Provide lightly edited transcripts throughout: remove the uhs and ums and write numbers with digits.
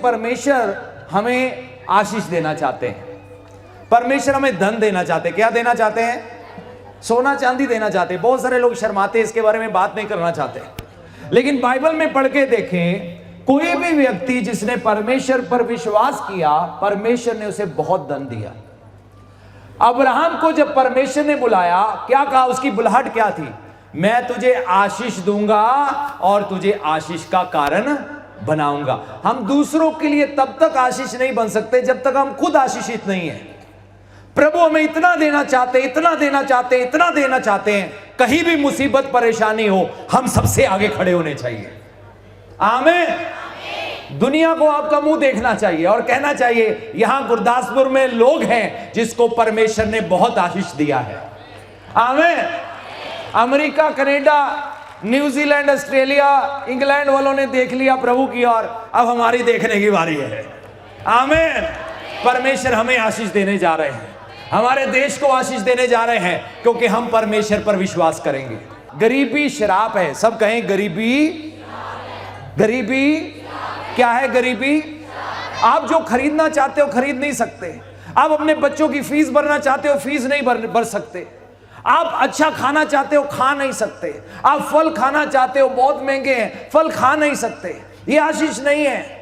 परमेश्वर हमें आशीष देना चाहते हैं, परमेश्वर हमें धन देना चाहते हैं। क्या देना चाहते हैं? सोना चांदी देना चाहते हैं। बहुत सारे लोग शर्माते हैं, इसके बारे में बात नहीं करना चाहते, लेकिन बाइबल में पढ़ के देखें, कोई भी व्यक्ति जिसने परमेश्वर पर विश्वास किया, परमेश्वर ने उसे बहुत धन दिया। अब्राहम को जब परमेश्वर ने बुलाया, क्या कहा? उसकी बुलाहट क्या थी? मैं तुझे आशीष दूंगा और तुझे आशीष का कारण बनाऊंगा। हम दूसरों के लिए तब तक आशीष नहीं बन सकते जब तक हम खुद आशीषित नहीं है। प्रभु हमें इतना देना चाहते, इतना देना चाहते, इतना देना चाहते हैं, कहीं भी मुसीबत परेशानी हो, हम सबसे आगे खड़े होने चाहिए। आमीन। दुनिया को आपका मुंह देखना चाहिए और कहना चाहिए, यहां गुरदासपुर में लोग हैं जिसको परमेश्वर ने बहुत आशीष दिया है। आमीन। America, Canada, New Zealand, Australia, England वालों ने देख लिया प्रभु की ओर, अब हमारी देखने की बारी है। आमीन। परमेश्वर हमें आशीष देने जा रहे हैं, हमारे देश को आशीष देने जा रहे हैं, क्योंकि हम परमेश्वर पर विश्वास करेंगे। गरीबी श्राप है। सब कहें गरीबी। गरीबी क्या है? गरीबी। आप जो खरीदना चाहते हो खरीद नहीं सकते। आप अपने बच्चों की फीस भरना चाहते हो, फीस नहीं भर सकते। आप अच्छा खाना चाहते हो, खा नहीं सकते। आप फल खाना चाहते हो, बहुत महंगे हैं, फल खा नहीं सकते। ये आशीष नहीं है।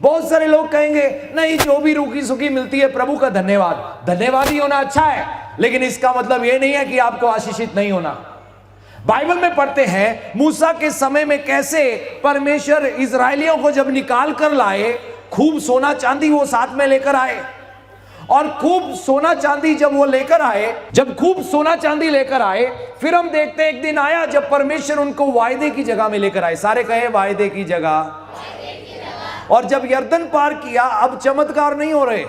बहुत सारे लोग कहेंगे, नहीं, जो भी रूखी सुखी मिलती है प्रभु का धन्यवाद। धन्यवादी होना अच्छा है, लेकिन इसका मतलब यह नहीं है कि आपको आशीषित नहीं होना। बाइबल में पढ़ते हैं मूसा के समय में कैसे परमेश्वर इजरायलियों को जब निकाल कर लाए, खूब सोना चांदी वो साथ में लेकर आए। और खूब सोना चांदी जब वो लेकर आए, जब खूब सोना चांदी लेकर आए, फिर हम देखते हैं एक दिन आया जब परमेश्वर उनको वायदे की जगह में लेकर आए। सारे कहे वायदे की जगह। और जब यर्दन पार किया, अब चमत्कार नहीं हो रहे।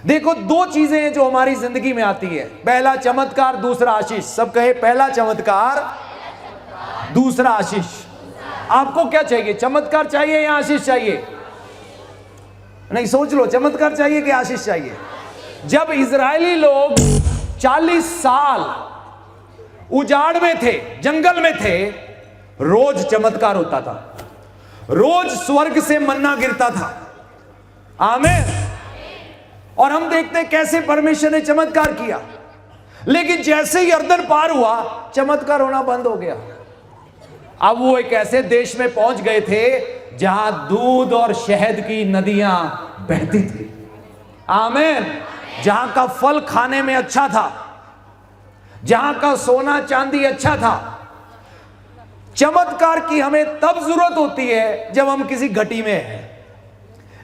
देखो, दो चीजें हैं जो हमारी जिंदगी में आती है, पहला चमत्कार, दूसरा आशीष। सब कहे पहला चमत्कार, दूसरा आशीष। आपको क्या चाहिए? चमत्कार चाहिए या आशीष चाहिए? नहीं, सोच लो, चमत्कार चाहिए कि आशीष चाहिए? जब इजरायली लोग 40 साल उजाड़ में थे, जंगल में थे, रोज चमत्कार होता था, रोज स्वर्ग से मन्ना गिरता था। आमीन। और हम देखते हैं कैसे परमेश्वर ने चमत्कार किया, लेकिन जैसे ही यर्दन पार हुआ, चमत्कार होना बंद हो गया। अब वो एक ऐसे देश में पहुंच गए थे जहां दूध और शहद की नदियां बहती थी। आमीन। जहां का फल खाने में अच्छा था, जहां का सोना चांदी अच्छा था। चमत्कार की हमें तब जरूरत होती है जब हम किसी घटी में हैं।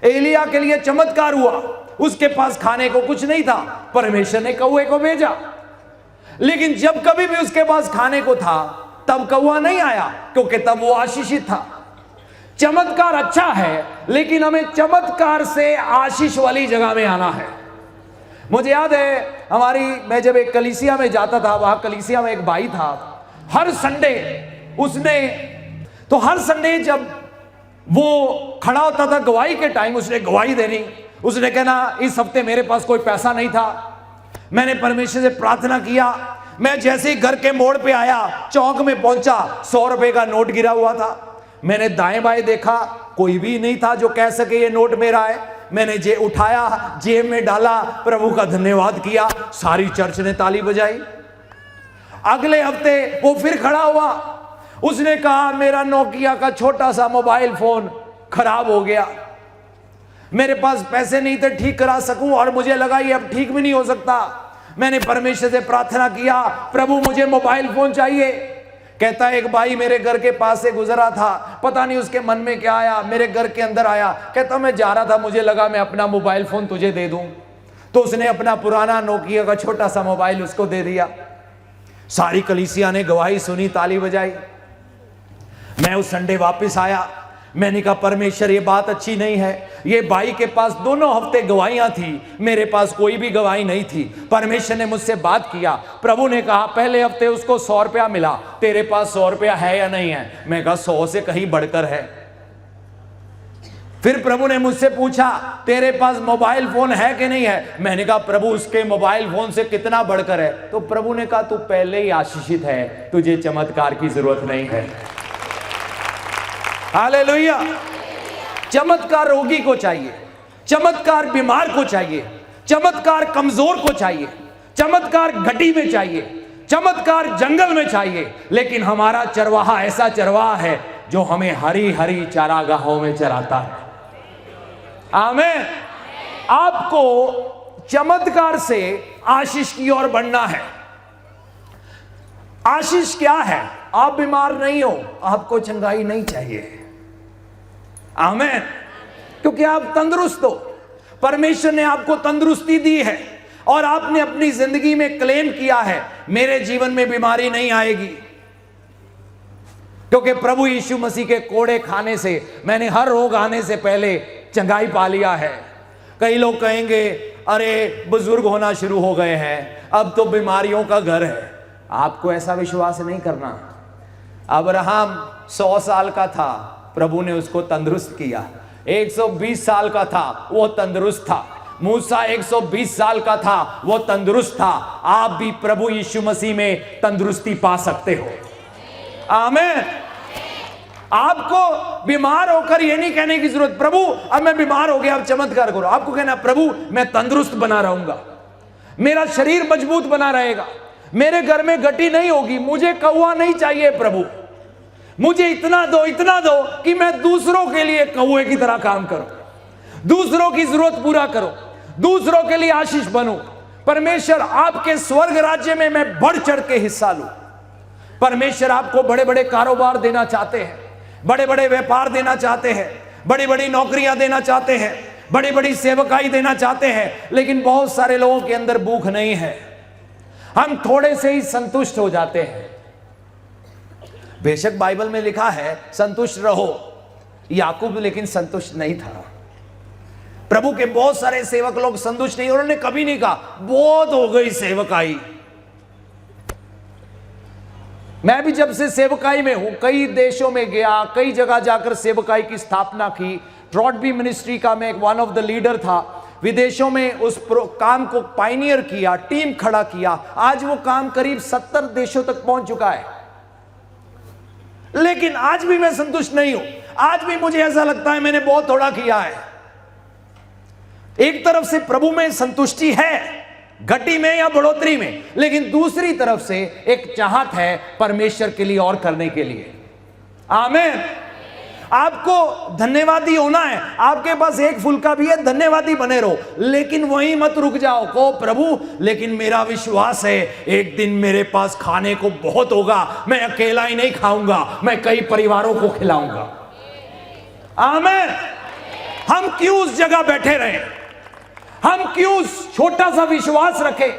एलिया के लिए चमत्कार हुआ, उसके पास खाने को कुछ नहीं था, परमेश्वर ने कौवे को भेजा। लेकिन जब कभी भी उसके पास खाने को था, तब कौवा नहीं आया, क्योंकि तब वो आशीषित था। चमत्कार अच्छा है, लेकिन हमें चमत्कार से आशीष वाली जगह में आना है। मुझे याद है मैं जब एक कलीसिया में जाता था, वहां कलीसिया में एक भाई था, हर संडे हर संडे जब वो खड़ा होता था गवाही के टाइम, उसने गवाही देनी। उसने कहना, इस हफ्ते मेरे पास कोई पैसा नहीं था, मैंने परमेश्वर से प्रार्थना किया, मैं जैसे ही घर के मोड़ पे आया, चौक में पहुंचा, 100 रुपए का नोट गिरा हुआ था। मैंने दाएं बाएं देखा, कोई भी नहीं था जो कह सके ये नोट मेरा है। मैंने उठाया, जेब में डाला, प्रभु का धन्यवाद किया, सारी चर्च ने ताली बजाई। अगले हफ्ते वो फिर खड़ा हुआ, उसने कहा, मेरा नोकिया का छोटा सा मोबाइल फोन खराब हो गया, मेरे पास पैसे नहीं थे ठीक करा सकूं, और मुझे लगा ये अब ठीक भी नहीं हो सकता। मैंने परमेश्वर से प्रार्थना किया, प्रभु मुझे मोबाइल फोन चाहिए। कहता है, एक भाई मेरे घर के पास से गुजरा था, पता नहीं उसके मन में क्या आया, मेरे घर के अंदर आया। कहता, मैं जा रहा था, मुझे लगा मैं अपना मोबाइल फोन तुझे दे दूं, तो उसने अपना पुराना नोकिया का छोटा सा मोबाइल उसको दे दिया। सारी कलीसिया ने गवाही सुनी, ताली बजाई। मैं उस संडे वापस आया, मैंने कहा, परमेश्वर ये बात अच्छी नहीं है। ये भाई के पास दोनों हफ्ते गवाहियां थी, मेरे पास कोई भी गवाही नहीं थी। परमेश्वर ने मुझसे बात किया, प्रभु ने कहा, पहले हफ्ते उसको 100 रुपया मिला, तेरे पास 100 रुपया है या नहीं है? मैं कहा, 100 से कहीं बढ़कर है। फिर प्रभु ने मुझसे पूछा, तेरे पास मोबाइल फोन है कि नहीं है? मैंने कहा, प्रभु उसके मोबाइल फोन से कितना बढ़कर है? तो प्रभु ने कहा, तू पहले ही आशीषित है, तुझे चमत्कार की जरूरत नहीं है। हालेलुया। चमत्कार रोगी को चाहिए, चमत्कार बीमार को चाहिए, चमत्कार कमजोर को चाहिए, चमत्कार घटी में चाहिए, चमत्कार जंगल में चाहिए। लेकिन हमारा चरवाहा ऐसा चरवाहा है जो हमें हरी हरी चारागाहों में चराता है। आमीन। आपको चमत्कार से आशीष की ओर बढ़ना है। आशीष क्या है? आप बीमार नहीं हो, आपको चंगाई नहीं चाहिए। आमीन। क्योंकि आप तंदुरुस्त हो, परमेश्वर ने आपको तंदुरुस्ती दी है और आपने अपनी जिंदगी में क्लेम किया है मेरे जीवन में बीमारी नहीं आएगी, क्योंकि प्रभु यीशु मसीह के कोड़े खाने से मैंने हर रोग आने से पहले चंगाई पा लिया है। कई लोग कहेंगे अरे बुजुर्ग होना शुरू हो गए हैं, अब तो बीमारियों का घर है। आपको ऐसा विश्वास नहीं करना। अब्राहम 100 साल का था, प्रभु ने उसको तंदुरुस्त किया। 120 साल का था, वो तंदुरुस्त था। मूसा 120 साल का था, वो तंदुरुस्त था। आप भी प्रभु यीशु मसीह में तंदुरुस्ती पा सकते हो। आमीन। आपको बीमार होकर ये नहीं कहने की जरूरत प्रभु अब मैं बीमार हो गया, अब चमत्कार करो। आपको कहना प्रभु मैं तंदुरुस्त बना रहूंगा, मेरा शरीर मजबूत बना रहेगा, मेरे घर में गटी नहीं होगी, मुझे कौवा नहीं चाहिए प्रभु, मुझे इतना दो कि मैं दूसरों के लिए कौवे की तरह काम करूं, दूसरों की जरूरत पूरा करूं, दूसरों के लिए आशीष बनूं। परमेश्वर आपके स्वर्ग राज्य में मैं बढ़ चढ़ के हिस्सा लूं। परमेश्वर आपको बड़े बड़े कारोबार देना चाहते हैं, बड़े बड़े व्यापार देना चाहते हैं, बड़ी बड़ी नौकरियां देना चाहते हैं, बड़ी बड़ी सेवकाई देना चाहते हैं। लेकिन बहुत सारे लोगों के अंदर भूख नहीं है, हम थोड़े से ही संतुष्ट हो जाते हैं। बेशक बाइबल में लिखा है संतुष्ट रहो, याकूब लेकिन संतुष्ट नहीं था। प्रभु के बहुत सारे सेवक लोग संतुष्ट नहीं, उन्होंने कभी नहीं कहा बहुत हो गई सेवकाई। मैं भी जब से सेवकाई में हूं, कई देशों में गया, कई जगह जाकर सेवकाई की स्थापना की। ट्रॉटबी मिनिस्ट्री का मैं वन ऑफ द लीडर था। विदेशों में उस काम को पायनियर किया, टीम खड़ा किया। आज वो काम करीब 70 देशों तक पहुंच चुका है। लेकिन आज भी मैं संतुष्ट नहीं हूं। आज भी मुझे ऐसा लगता है मैंने बहुत थोड़ा किया है। एक तरफ से प्रभु में संतुष्टि है, घटी में या बढ़ोतरी में, लेकिन दूसरी तरफ से एक चाहत है परमेश्वर के लिए और करने के लिए। आमीन। आपको धन्यवादी होना है। आपके पास एक फुल्का भी है, धन्यवादी बने रहो, लेकिन वहीं मत रुक जाओ। कहो प्रभु लेकिन मेरा विश्वास है एक दिन मेरे पास खाने को बहुत होगा, मैं अकेला ही नहीं खाऊंगा, मैं कई परिवारों को खिलाऊंगा। आमीन। हम क्यों उस जगह बैठे रहे? हम क्यों छोटा सा विश्वास रखें?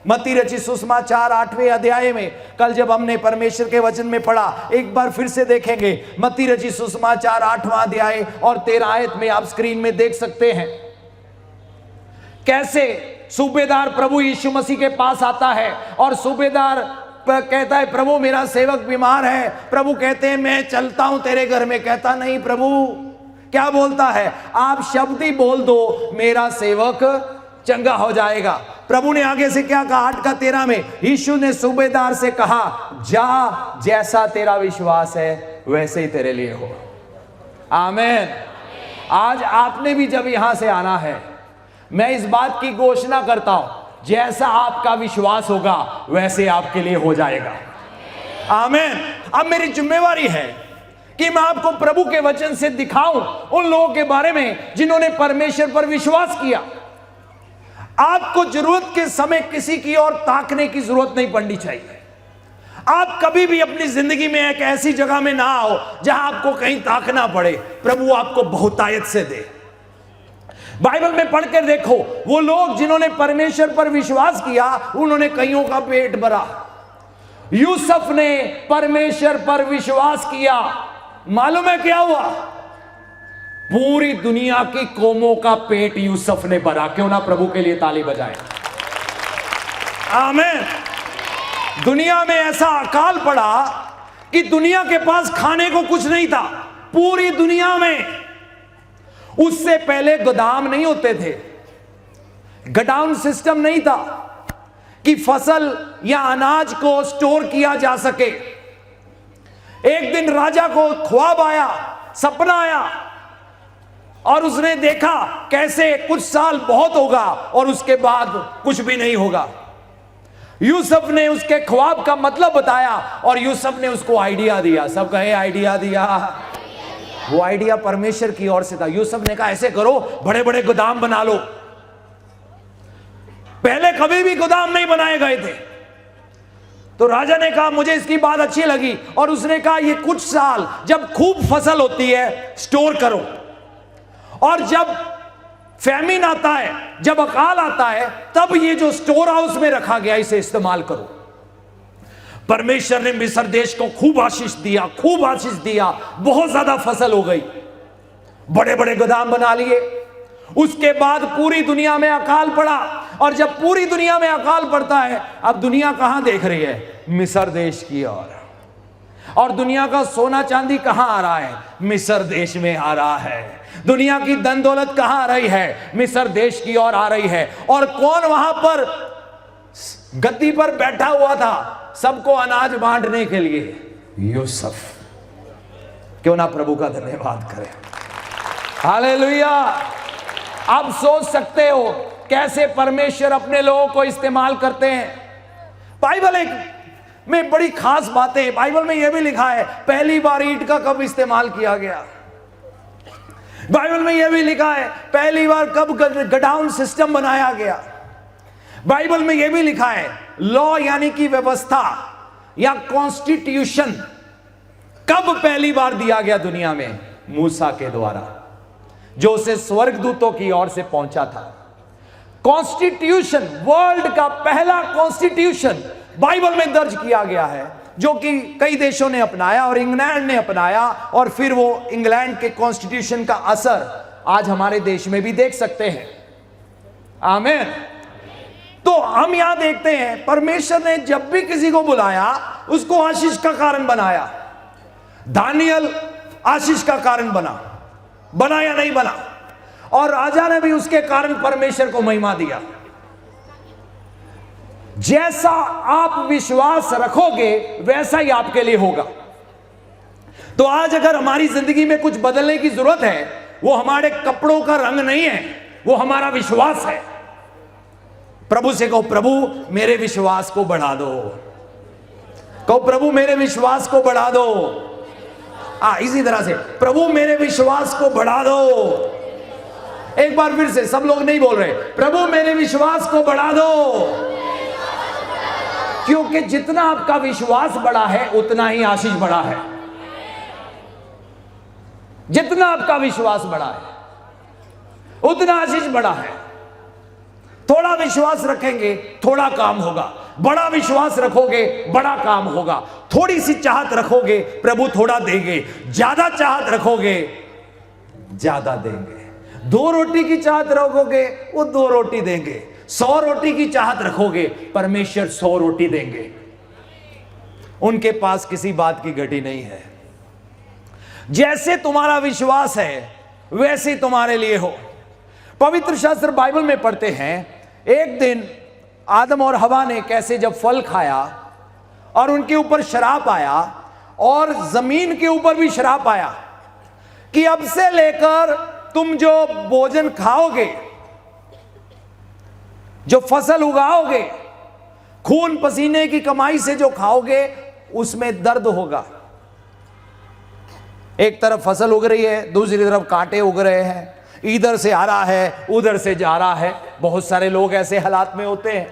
मत्ती रचित सुसमाचार 8वें अध्याय में कल जब हमने परमेश्वर के वचन में पढ़ा, एक बार फिर से देखेंगे। मत्ती रचित सुसमाचार 8वां अध्याय और 13 आयत में आप स्क्रीन में देख सकते हैं कैसे सूबेदार प्रभु यीशु मसीह के पास आता है और सूबेदार कहता है प्रभु मेरा सेवक बीमार है। प्रभु कहते हैं मैं चलता हूं तेरे घर में। कहता नहीं प्रभु, क्या बोलता है? आप शब्द ही बोल दो मेरा सेवक चंगा हो जाएगा। प्रभु ने आगे से क्या कहा? 8 का 13 में यीशु ने सूबेदार से कहा जा, जैसा तेरा विश्वास है वैसे ही तेरे लिए हो। आमीन। आज आपने भी जब यहां से आना है, मैं इस बात की घोषणा करता हूं जैसा आपका विश्वास होगा वैसे आपके लिए हो जाएगा। आमीन। अब मेरी जिम्मेवारी है कि मैं आपको प्रभु के वचन से दिखाऊं उन लोगों के बारे में जिन्होंने परमेश्वर पर विश्वास किया। आपको जरूरत के समय किसी की ओर ताकने की जरूरत नहीं पड़नी चाहिए। आप कभी भी अपनी जिंदगी में एक ऐसी जगह में ना आओ जहां आपको कहीं ताकना पड़े। प्रभु आपको बहुतायत से दे। बाइबल में पढ़कर देखो, वो लोग जिन्होंने परमेश्वर पर विश्वास किया उन्होंने कईयों का पेट भरा। यूसुफ ने परमेश्वर पर विश्वास किया, मालूम है क्या हुआ? पूरी दुनिया की कौमों का पेट यूसुफ ने भरा। क्यों ना प्रभु के लिए ताली बजाएं। आमीन। दुनिया में ऐसा अकाल पड़ा कि दुनिया के पास खाने को कुछ नहीं था। पूरी दुनिया में उससे पहले गोदाम नहीं होते थे, गोडाउन सिस्टम नहीं था कि फसल या अनाज को स्टोर किया जा सके। एक दिन राजा को ख्वाब आया, सपना आया और उसने देखा कैसे कुछ साल बहुत होगा और उसके बाद कुछ भी नहीं होगा। यूसुफ ने उसके ख्वाब का मतलब बताया और यूसुफ ने उसको आइडिया दिया। सब कहे आइडिया दिया। वो आइडिया परमेश्वर की ओर से था। यूसुफ ने कहा ऐसे करो, बड़े बड़े गोदाम बना लो। पहले कभी भी गोदाम नहीं बनाए गए थे। तो राजा ने कहा मुझे इसकी बात अच्छी लगी और उसने कहा ये कुछ साल जब खूब फसल होती है स्टोर करो, और जब फैमिन आता है, जब अकाल आता है, तब ये जो स्टोर हाउस में रखा गया इसे इस्तेमाल करो। परमेश्वर ने मिस्र देश को खूब आशीष दिया, खूब आशीष दिया। बहुत ज्यादा फसल हो गई, बड़े बड़े गोदाम बना लिए। उसके बाद पूरी दुनिया में अकाल पड़ा, और जब पूरी दुनिया में अकाल पड़ता है, अब दुनिया कहां देख रही है? मिस्र देश की ओर। और दुनिया का सोना चांदी कहां आ रहा है? मिस्र देश में आ रहा है। दुनिया की धन दौलत कहां आ रही है? मिस्र देश की ओर आ रही है। और कौन वहां पर गद्दी पर बैठा हुआ था सबको अनाज बांटने के लिए? यूसुफ। क्यों ना प्रभु का धन्यवाद करें। हालेलुया। आप सोच सकते हो कैसे परमेश्वर अपने लोगों को इस्तेमाल करते हैं। बाइबल एक में बड़ी खास बातें, बाइबल में यह भी लिखा है पहली बार ईंट का कब इस्तेमाल किया गया। बाइबल में यह भी लिखा है पहली बार कब गडाउन सिस्टम बनाया गया। बाइबल में यह भी लिखा है लॉ यानी कि व्यवस्था या कॉन्स्टिट्यूशन कब पहली बार दिया गया दुनिया में? मूसा के द्वारा, जो उसे स्वर्गदूतों की ओर से पहुंचा था। कॉन्स्टिट्यूशन, वर्ल्ड का पहला कॉन्स्टिट्यूशन बाइबल में दर्ज किया गया है, जो कि कई देशों ने अपनाया और इंग्लैंड ने अपनाया, और फिर वो इंग्लैंड के कॉन्स्टिट्यूशन का असर आज हमारे देश में भी देख सकते हैं। आमीन। तो हम यहां देखते हैं परमेश्वर ने जब भी किसी को बुलाया उसको आशीष का कारण बनाया। दानियल आशीष का कारण बना या नहीं बना? और राजा ने भी उसके कारण परमेश्वर को महिमा दिया। जैसा आप विश्वास रखोगे वैसा ही आपके लिए होगा। तो आज अगर हमारी जिंदगी में कुछ बदलने की जरूरत है, वो हमारे कपड़ों का रंग नहीं है, वो हमारा विश्वास है। प्रभु से कहो प्रभु मेरे विश्वास को बढ़ा दो। कहो प्रभु मेरे विश्वास को बढ़ा दो। इसी तरह से प्रभु मेरे विश्वास को बढ़ा दो। एक बार फिर से, सब लोग नहीं बोल रहे, प्रभु मेरे विश्वास को बढ़ा दो। क्योंकि जितना आपका विश्वास बढ़ा है उतना ही आशीष बढ़ा है। जितना आपका विश्वास बढ़ा है उतना आशीष बढ़ा है। थोड़ा विश्वास रखेंगे थोड़ा काम होगा, बड़ा विश्वास रखोगे बड़ा काम होगा। थोड़ी सी चाहत रखोगे प्रभु थोड़ा देंगे, ज्यादा चाहत रखोगे ज्यादा देंगे। 2 रोटी की चाहत रखोगे वो 2 रोटी देंगे। 100 रोटी की चाहत रखोगे परमेश्वर 100 रोटी देंगे। उनके पास किसी बात की घटी नहीं है। जैसे तुम्हारा विश्वास है वैसे तुम्हारे लिए हो। पवित्र शास्त्र बाइबल में पढ़ते हैं एक दिन आदम और हवा ने कैसे जब फल खाया और उनके ऊपर श्राप आया, और जमीन के ऊपर भी श्राप आया कि अब से लेकर तुम जो भोजन खाओगे, जो फसल उगाओगे, खून पसीने की कमाई से जो खाओगे उसमें दर्द होगा। एक तरफ फसल उग रही है, दूसरी तरफ कांटे उग रहे हैं, इधर से आ रहा है उधर से जा रहा है। बहुत सारे लोग ऐसे हालात में होते हैं,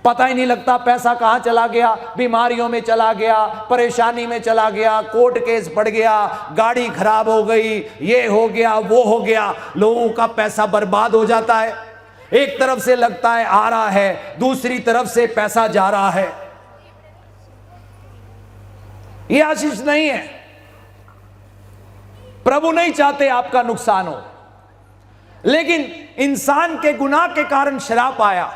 पता ही नहीं लगता पैसा कहां चला गया, बीमारियों में चला गया, परेशानी में चला गया, कोर्ट केस पड़ गया, गाड़ी खराब हो गई, ये हो गया वो हो गया। लोगों का पैसा बर्बाद हो जाता है। एक तरफ से लगता है आ रहा है, दूसरी तरफ से पैसा जा रहा है। यह आशीष नहीं है। प्रभु नहीं चाहते आपका नुकसान हो, लेकिन इंसान के गुनाह के कारण श्राप आया।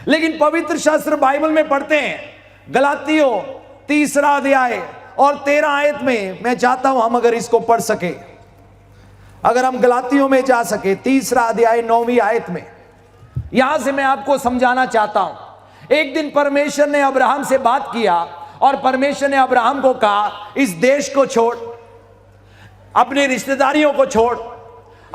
लेकिन पवित्र शास्त्र बाइबल में पढ़ते हैं गलातियों 3 अध्याय और 13 आयत में, मैं चाहता हूं हम अगर इसको पढ़ सके, अगर हम गलातियों में जा सके 3 अध्याय 9वीं आयत में, यहां से मैं आपको समझाना चाहता हूं। एक दिन परमेश्वर ने अब्राहम से बात किया और परमेश्वर ने अब्राहम को कहा इस देश को छोड़, अपने रिश्तेदारियों को छोड़,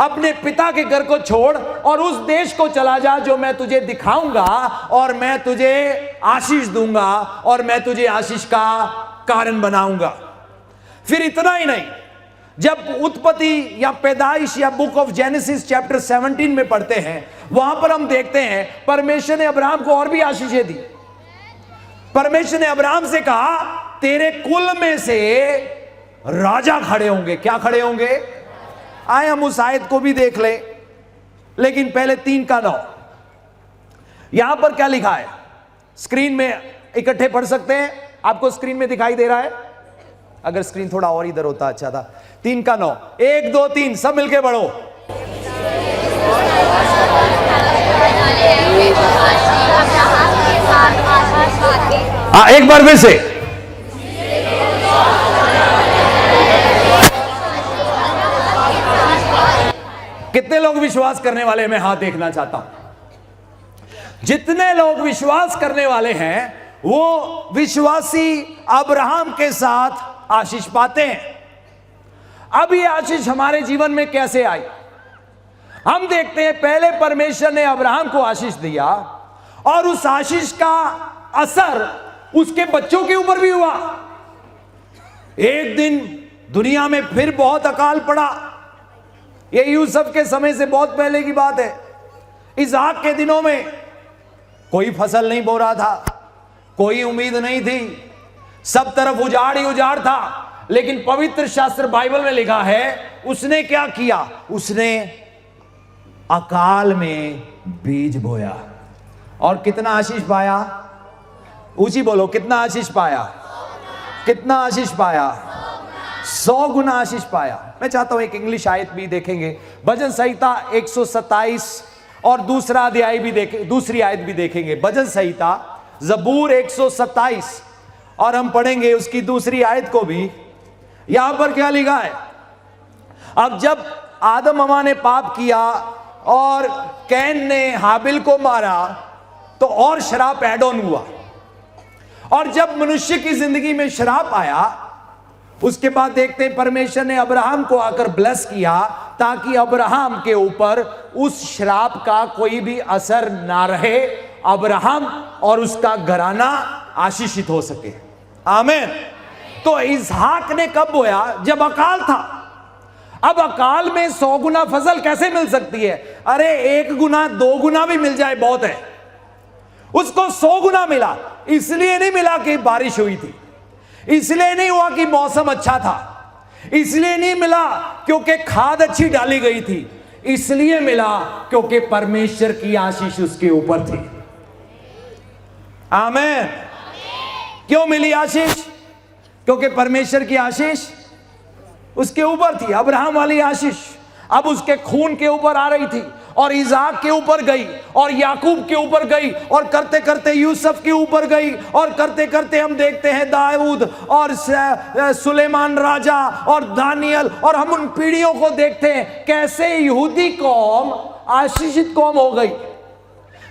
अपने पिता के घर को छोड़ और उस देश को चला जा जो मैं तुझे दिखाऊंगा, और मैं तुझे आशीष दूंगा और मैं तुझे आशीष का कारण बनाऊंगा। फिर इतना ही नहीं, जब उत्पत्ति या पैदाइश या बुक ऑफ जेनेसिस चैप्टर 17 में पढ़ते हैं, वहां पर हम देखते हैं परमेश्वर ने अब्राहम को और भी आशीषें दी। परमेश्वर ने अब्राहम से कहा तेरे कुल में से राजा खड़े होंगे। क्या खड़े होंगे? आए हम उस आयत को भी देख लें, लेकिन पहले 3:9 यहां पर क्या लिखा है स्क्रीन में इकट्ठे पढ़ सकते हैं। आपको स्क्रीन में दिखाई दे रहा है? अगर स्क्रीन थोड़ा और इधर होता अच्छा था। 3:9 1 2 3 सब मिलके पढ़ो। एक बार फिर से। कितने लोग विश्वास करने वाले हैं? मैं हाथ देखना चाहता हूं। जितने लोग विश्वास करने वाले हैं वो विश्वासी अब्राहम के साथ आशीष पाते हैं। अब ये आशीष हमारे जीवन में कैसे आई? हम देखते हैं पहले परमेश्वर ने अब्राहम को आशीष दिया और उस आशीष का असर उसके बच्चों के ऊपर भी हुआ। एक दिन दुनिया में फिर बहुत अकाल पड़ा। ये यूसुफ के समय से बहुत पहले की बात है। इसहाक के दिनों में कोई फसल नहीं बो रहा था, कोई उम्मीद नहीं थी, सब तरफ उजाड़ ही उजाड़ था। लेकिन पवित्र शास्त्र बाइबल में लिखा है उसने क्या किया? उसने अकाल में बीज बोया और कितना आशीष पाया? ऊंची बोलो, कितना आशीष पाया? कितना आशीष पाया? 100 गुना आशीष पाया। मैं चाहता हूं एक इंग्लिश आयत भी देखेंगे, भजन संहिता 127 और दूसरा अध्याय भी देखें, दूसरी आयत भी देखेंगे। भजन संहिता जबूर 127 और हम पढ़ेंगे उसकी दूसरी आयत को भी। यहां पर क्या लिखा है? अब जब आदम हवा ने पाप किया और कैन ने हाबिल को मारा तो और श्राप ऐड ऑन हुआ, और जब मनुष्य की जिंदगी में श्राप आया उसके बाद देखते हैं परमेश्वर ने अब्राहम को आकर ब्लेस किया ताकि अब्राहम के ऊपर उस श्राप का कोई भी असर ना रहे, अब्राहम और उसका घराना आशीषित हो सके। आमीन। तो इसहाक ने कब बोया? जब अकाल था। अब अकाल में 100 गुना फसल कैसे मिल सकती है? अरे 1 गुना 2 गुना भी मिल जाए बहुत है। उसको 100 गुना मिला। इसलिए नहीं मिला कि बारिश हुई थी, इसलिए नहीं हुआ कि मौसम अच्छा था, इसलिए नहीं मिला क्योंकि खाद अच्छी डाली गई थी, इसलिए मिला क्योंकि परमेश्वर की आशीष उसके ऊपर थी। आमीन। क्यों मिली आशीष? क्योंकि परमेश्वर की आशीष उसके ऊपर थी। अब्राहम वाली आशीष अब उसके खून के ऊपर आ रही थी और इसहाक के ऊपर गई और याकूब के ऊपर गई और करते करते यूसुफ के ऊपर गई और करते करते हम देखते हैं दाऊद और सुलेमान राजा और दानियल, और हम उन पीढ़ियों को देखते हैं कैसे यहूदी कौम आशीषित कौम हो गई।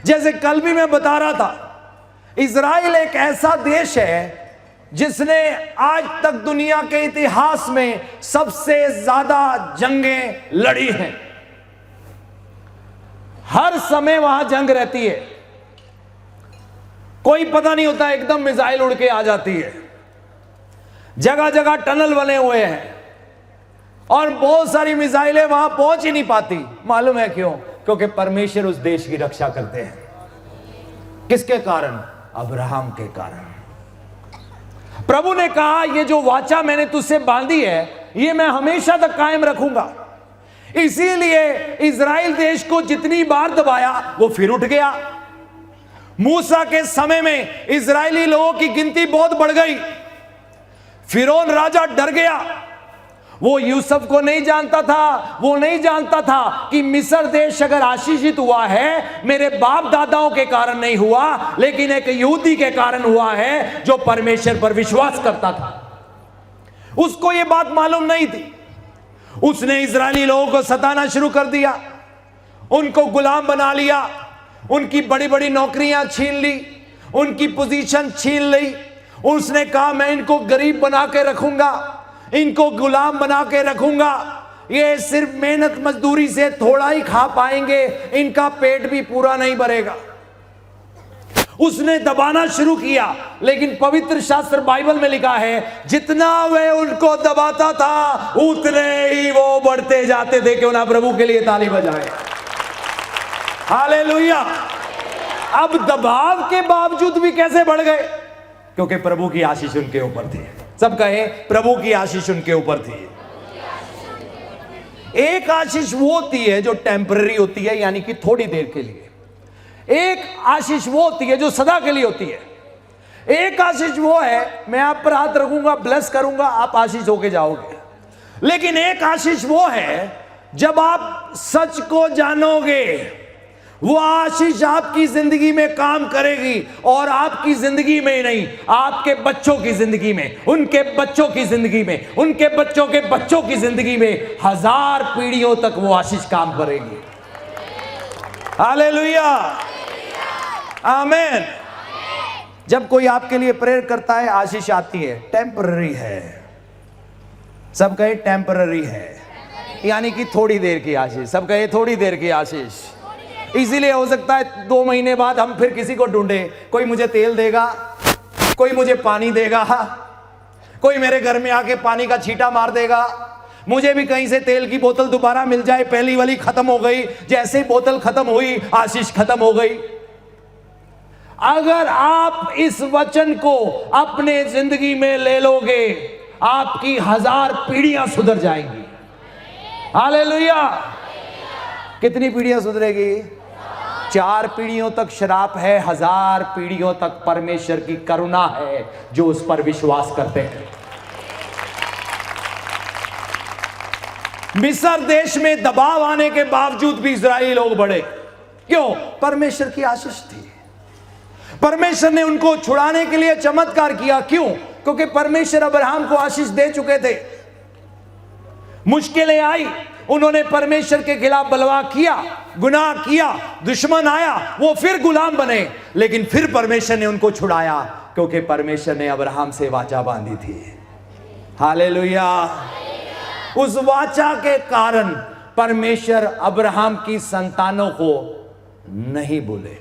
जैसे कल भी मैं बता रहा था, इजराइल एक ऐसा देश है जिसने आज तक दुनिया के इतिहास में सबसे ज्यादा जंगें लड़ी हैं। हर समय वहां जंग रहती है, कोई पता नहीं होता, एकदम मिसाइल उड़ के आ जाती है। जगह जगह टनल बने हुए हैं और बहुत सारी मिसाइलें वहां पहुंच ही नहीं पाती। मालूम है क्यों? क्योंकि परमेश्वर उस देश की रक्षा करते हैं। किसके कारण? अब्राहम के कारण। प्रभु ने कहा ये जो वाचा मैंने तुझसे बांधी है ये मैं हमेशा तक कायम रखूंगा। इसीलिए इजराइल देश को जितनी बार दबाया वो फिर उठ गया। मूसा के समय में इजरायली लोगों की गिनती बहुत बढ़ गई। फिरौन राजा डर गया। वो यूसुफ को नहीं जानता था, वो नहीं जानता था कि मिस्र देश अगर आशीषित हुआ है मेरे बाप दादाओं के कारण नहीं हुआ, लेकिन एक यहूदी के कारण हुआ है जो परमेश्वर पर विश्वास करता था। उसको ये बात मालूम नहीं थी। उसने इजरायली लोगों को सताना शुरू कर दिया, उनको गुलाम बना लिया, उनकी बड़ी बड़ी नौकरियां छीन ली, उनकी पोजीशन छीन ली। उसने कहा मैं इनको गरीब बना के रखूंगा, इनको गुलाम बना के रखूंगा। ये सिर्फ मेहनत मजदूरी से थोड़ा ही खा पाएंगे, इनका पेट भी पूरा नहीं भरेगा। उसने दबाना शुरू किया, लेकिन पवित्र शास्त्र बाइबल में लिखा है जितना वह उनको दबाता था उतने ही वो बढ़ते जाते थे। क्यों ना प्रभु के लिए ताली बजाएं। हालेलुया। अब दबाव के बावजूद भी कैसे बढ़ गए? क्योंकि प्रभु की आशीष उनके ऊपर थी। सब कहे प्रभु की आशीष उनके ऊपर थी। एक आशीष वो होती है जो टेम्पररी होती है, यानी कि थोड़ी देर के लिए। एक आशीष वो होती है जो सदा के लिए होती है। एक आशीष वो है मैं आप पर हाथ रखूंगा, ब्लेस करूंगा, आप आशीष होके जाओगे। लेकिन एक आशीष वो है जब आप सच को जानोगे, वो आशीष आपकी जिंदगी में काम करेगी, और आपकी जिंदगी में ही नहीं, आपके बच्चों की जिंदगी में, उनके बच्चों की जिंदगी में, उनके बच्चों के बच्चों की जिंदगी में 1000 पीढ़ियों तक वो आशीष काम करेगी। हालेलुया, आमीन। जब कोई आपके लिए प्रेयर करता है, आशीष आती है, टेम्पररी है। सब कहे टेम्पररी है, यानी कि थोड़ी देर की आशीष। सब कहे थोड़ी देर की आशीष। इसीलिए हो सकता है 2 महीने बाद हम फिर किसी को ढूंढे, कोई मुझे तेल देगा, कोई मुझे पानी देगा, कोई मेरे घर में आके पानी का छींटा मार देगा, मुझे भी कहीं से तेल की बोतल दोबारा मिल जाए। पहली वाली खत्म हो गई, जैसे ही बोतल खत्म हुई आशीष खत्म हो गई। अगर आप इस वचन को अपने जिंदगी में ले लोगे, आपकी 1000 पीढ़ियां सुधर जाएंगी। हालेलुया। कितनी पीढ़ियां सुधरेगी? 4 पीढ़ियों तक श्राप है, 1000 पीढ़ियों तक परमेश्वर की करुणा है जो उस पर विश्वास करते हैं। मिस्र देश में दबाव आने के बावजूद भी इजरायली लोग बढ़े। क्यों? परमेश्वर की आशीष थी। परमेश्वर ने उनको छुड़ाने के लिए चमत्कार किया। क्यों? क्योंकि परमेश्वर अब्राहम को आशीष दे चुके थे। मुश्किलें आई, उन्होंने परमेश्वर के खिलाफ बलवा किया, गुनाह किया, दुश्मन आया, वो फिर गुलाम बने, लेकिन फिर परमेश्वर ने उनको छुड़ाया, क्योंकि परमेश्वर ने अब्राहम से वाचा बांधी थी। हालेलुया। उस वाचा के कारण परमेश्वर अब्राहम की संतानों को नहीं भूले।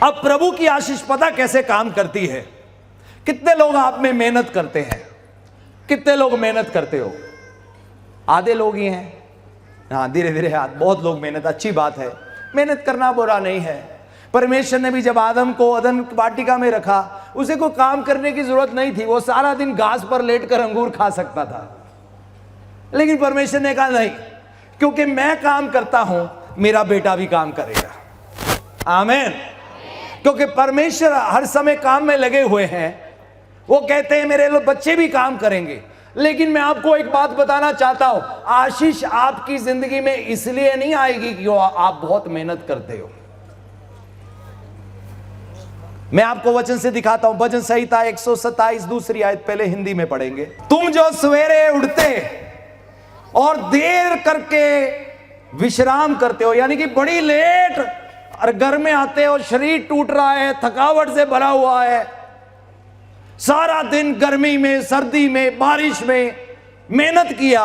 अब प्रभु की आशीष पता कैसे काम करती है? कितने लोग आप में मेहनत करते हैं? कितने लोग मेहनत करते हो? आधे लोग ही हैं। हाँ, धीरे धीरे हाथ। बहुत लोग मेहनत, अच्छी बात है, मेहनत करना बुरा नहीं है। परमेश्वर ने भी जब आदम को अदन वाटिका में रखा, उसे कोई काम करने की जरूरत नहीं थी। वो सारा दिन घास पर लेटकर अंगूर खा सकता था, लेकिन परमेश्वर ने कहा नहीं, क्योंकि मैं काम करता हूं, मेरा बेटा भी काम करेगा। आमीन। क्योंकि परमेश्वर हर समय काम में लगे हुए हैं। वो कहते हैं मेरे लोग बच्चे भी काम करेंगे। लेकिन मैं आपको एक बात बताना चाहता हूं, आशीष आपकी जिंदगी में इसलिए नहीं आएगी कि आप बहुत मेहनत करते हो। मैं आपको वचन से दिखाता हूं। भजन संहिता 127 दूसरी आयत, पहले हिंदी में पढ़ेंगे। तुम जो सवेरे उठते और देर करके विश्राम करते हो, यानी कि बड़ी लेट और घर में आते हो, शरीर टूट रहा है, थकावट से भरा हुआ है, सारा दिन गर्मी में, सर्दी में, बारिश में मेहनत किया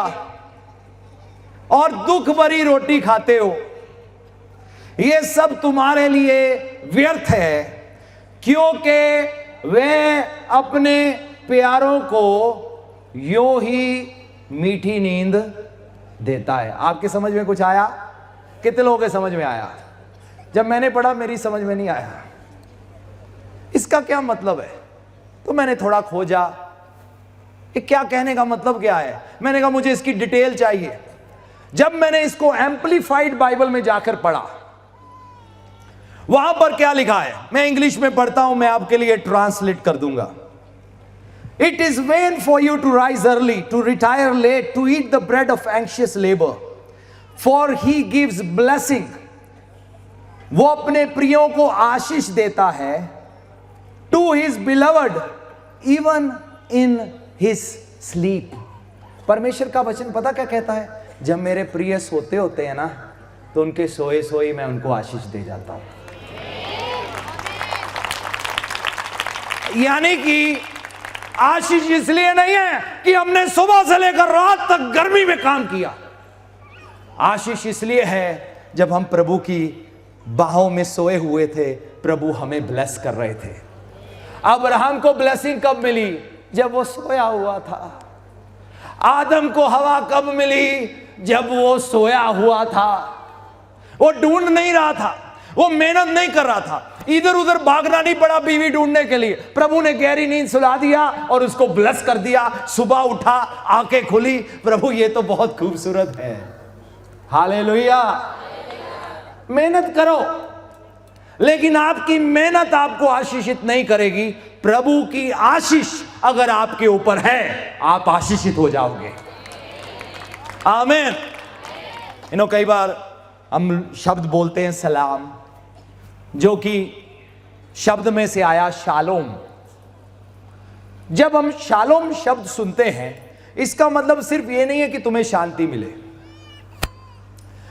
और दुख भरी रोटी खाते हो, ये सब तुम्हारे लिए व्यर्थ है, क्योंकि वे अपने प्यारों को यूं ही मीठी नींद देता है। आपके समझ में कुछ आया? कितने लोगों के समझ में आया? जब मैंने पढ़ा मेरी समझ में नहीं आया इसका क्या मतलब है, तो मैंने थोड़ा खोजा ये क्या कहने का मतलब क्या है। मैंने कहा मुझे इसकी डिटेल चाहिए। जब मैंने इसको एम्पलीफाइड बाइबल में जाकर पढ़ा, वहां पर क्या लिखा है, मैं इंग्लिश में पढ़ता हूं, मैं आपके लिए ट्रांसलेट कर दूंगा। It is vain for you to rise early, to retire late, to eat the bread of anxious labor, for he gives blessing. वो अपने प्रियों को आशीष देता है, to his beloved even in his sleep. परमेश्वर का वचन पता क्या कहता है? जब मेरे प्रिय सोते होते हैं ना, तो उनके सोए सोए मैं उनको आशीष दे जाता हूं। यानी कि आशीष इसलिए नहीं है कि हमने सुबह से लेकर रात तक गर्मी में काम किया। आशीष इसलिए है जब हम प्रभु की बाहों में सोए हुए थे, प्रभु हमें ब्लेस कर रहे थे। अब्राहम को ब्लेसिंग कब मिली? जब वो सोया हुआ था। आदम को हवा कब मिली? जब वो सोया हुआ था। वो ढूंढ नहीं रहा था, वो मेहनत नहीं कर रहा था, इधर उधर भागना नहीं पड़ा बीवी ढूंढने के लिए। प्रभु ने गहरी नींद सुला दिया और उसको ब्लेस कर दिया। सुबह उठा, आंखें खुली, प्रभु ये तो बहुत खूबसूरत है। हालेलुया। मेहनत करो, लेकिन आपकी मेहनत आपको आशीषित नहीं करेगी। प्रभु की आशीष अगर आपके ऊपर है, आप आशीषित हो जाओगे। आमीन। कई बार हम शब्द बोलते हैं सलाम, जो कि शब्द में से आया शालोम। जब हम शालोम शब्द सुनते हैं, इसका मतलब सिर्फ ये नहीं है कि तुम्हें शांति मिले।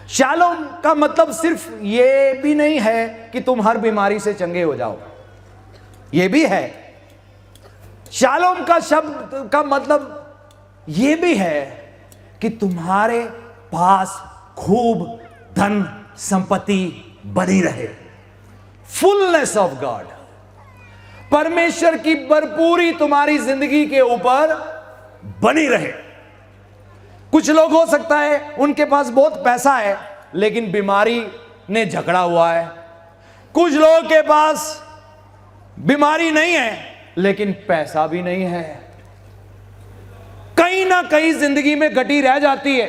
शालोम का मतलब सिर्फ ये भी नहीं है कि तुम हर बीमारी से चंगे हो जाओ, ये भी है। शालोम का शब्द का मतलब ये भी है कि तुम्हारे पास खूब धन संपत्ति बनी रहे। फुलनेस ऑफ गॉड, परमेश्वर की भरपूरी तुम्हारी जिंदगी के ऊपर बनी रहे। कुछ लोग हो सकता है उनके पास बहुत पैसा है लेकिन बीमारी ने झगड़ा हुआ है। कुछ लोगों के पास बीमारी नहीं है लेकिन पैसा भी नहीं है। कहीं ना कहीं जिंदगी में घटी रह जाती है।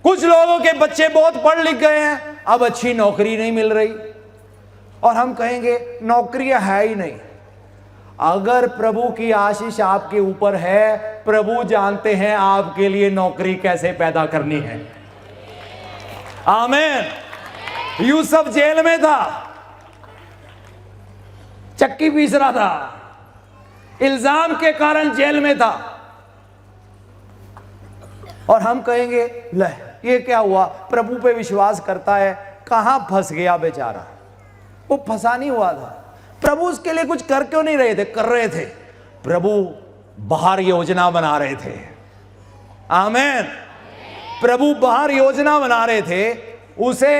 कुछ लोगों के बच्चे बहुत पढ़ लिख गए हैं, अब अच्छी नौकरी नहीं मिल रही, और हम कहेंगे नौकरियां है ही नहीं। अगर प्रभु की आशीष आपके ऊपर है, प्रभु जानते हैं आपके लिए नौकरी कैसे पैदा करनी है। आमीन। यूसुफ जेल में था, चक्की पीस रहा था, इल्जाम के कारण जेल में था, और हम कहेंगे ले ये क्या हुआ, प्रभु पे विश्वास करता है, कहां फंस गया बेचारा। वो फंसा नहीं हुआ था, प्रभु उसके लिए कुछ कर क्यों नहीं रहे थे? कर रहे थे। प्रभु बाहर योजना बना रहे थे। आमीन। प्रभु बाहर योजना बना रहे थे, उसे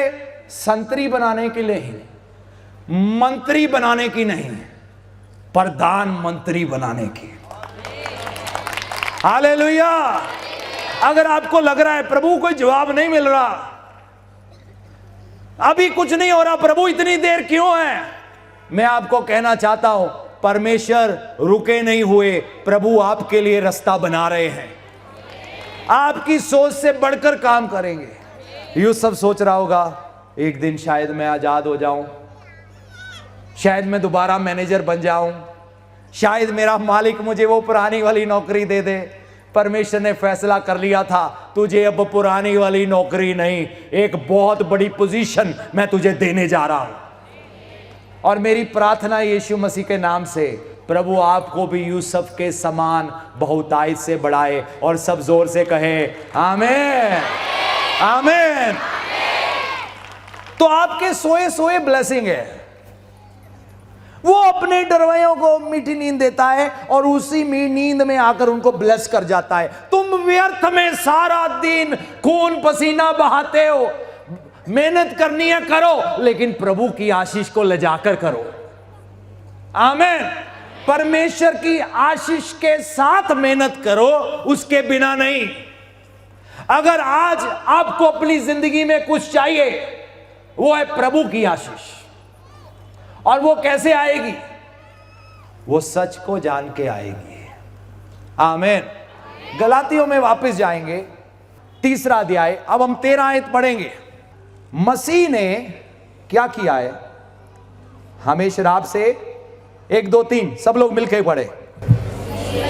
संतरी बनाने के लिए ही, मंत्री बनाने की नहीं, प्रधानमंत्री बनाने की। हालेलुया। अगर आपको लग रहा है प्रभु कोई जवाब नहीं मिल रहा, अभी कुछ नहीं हो रहा, प्रभु इतनी देर क्यों है, मैं आपको कहना चाहता हूं परमेश्वर रुके नहीं हुए, प्रभु आपके लिए रास्ता बना रहे हैं। आपकी सोच से बढ़कर काम करेंगे। यूसुफ सोच रहा होगा एक दिन शायद मैं आजाद हो जाऊं, शायद मैं दोबारा मैनेजर बन जाऊं, शायद मेरा मालिक मुझे वो पुरानी वाली नौकरी दे दे। परमेश्वर ने फैसला कर लिया था, तुझे अब पुरानी वाली नौकरी नहीं, एक बहुत बड़ी पोजीशन मैं तुझे देने जा रहा हूं। और मेरी प्रार्थना यीशु मसीह के नाम से, प्रभु आपको भी यूसुफ के समान बहुतायत से बढ़ाए, और सब जोर से कहे आमीन, आमीन। तो आपके सोए सोए ब्लेसिंग है। वो अपने डरवाइयों को मीठी नींद देता है और उसी नींद में आकर उनको ब्लेस कर जाता है। तुम व्यर्थ में सारा दिन खून पसीना बहाते हो, मेहनत करनी है करो, लेकिन प्रभु की आशीष को ले जाकर करो। आमीन। परमेश्वर की आशीष के साथ मेहनत करो, उसके बिना नहीं। अगर आज आपको अपनी जिंदगी में कुछ चाहिए, वो है प्रभु की आशीष। और वो कैसे आएगी? वो सच को जान के आएगी। आमीन। गलातियों में वापस जाएंगे, 3 अध्याय, अब हम 13 आयत पढ़ेंगे। मसीह ने क्या किया है? हमें शराब से 1 2 3 सब लोग मिलकर पढ़े। मसीह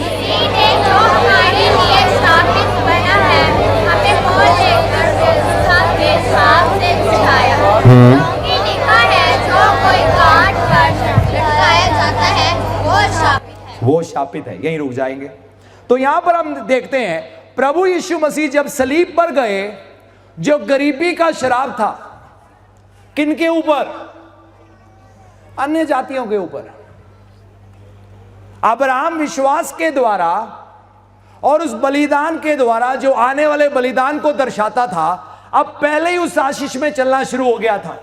ने जो हमारे लिए स्थापित बना है, हमें वो लेकर व्यवस्था के साथ से सिखाया। क्योंकि लिखा है, जो कोई काट कर लटकाया जाता है वो शापित है। वो शापित है। यहीं रुक जाएंगे। तो यहां पर हम देखते हैं, प्रभु यीशु मसीह जब सलीब पर गए, जो गरीबी का शराब था, किनके ऊपर? अन्य जातियों के ऊपर। अब्राहम विश्वास के द्वारा और उस बलिदान के द्वारा जो आने वाले बलिदान को दर्शाता था, अब पहले ही उस आशीष में चलना शुरू हो गया था।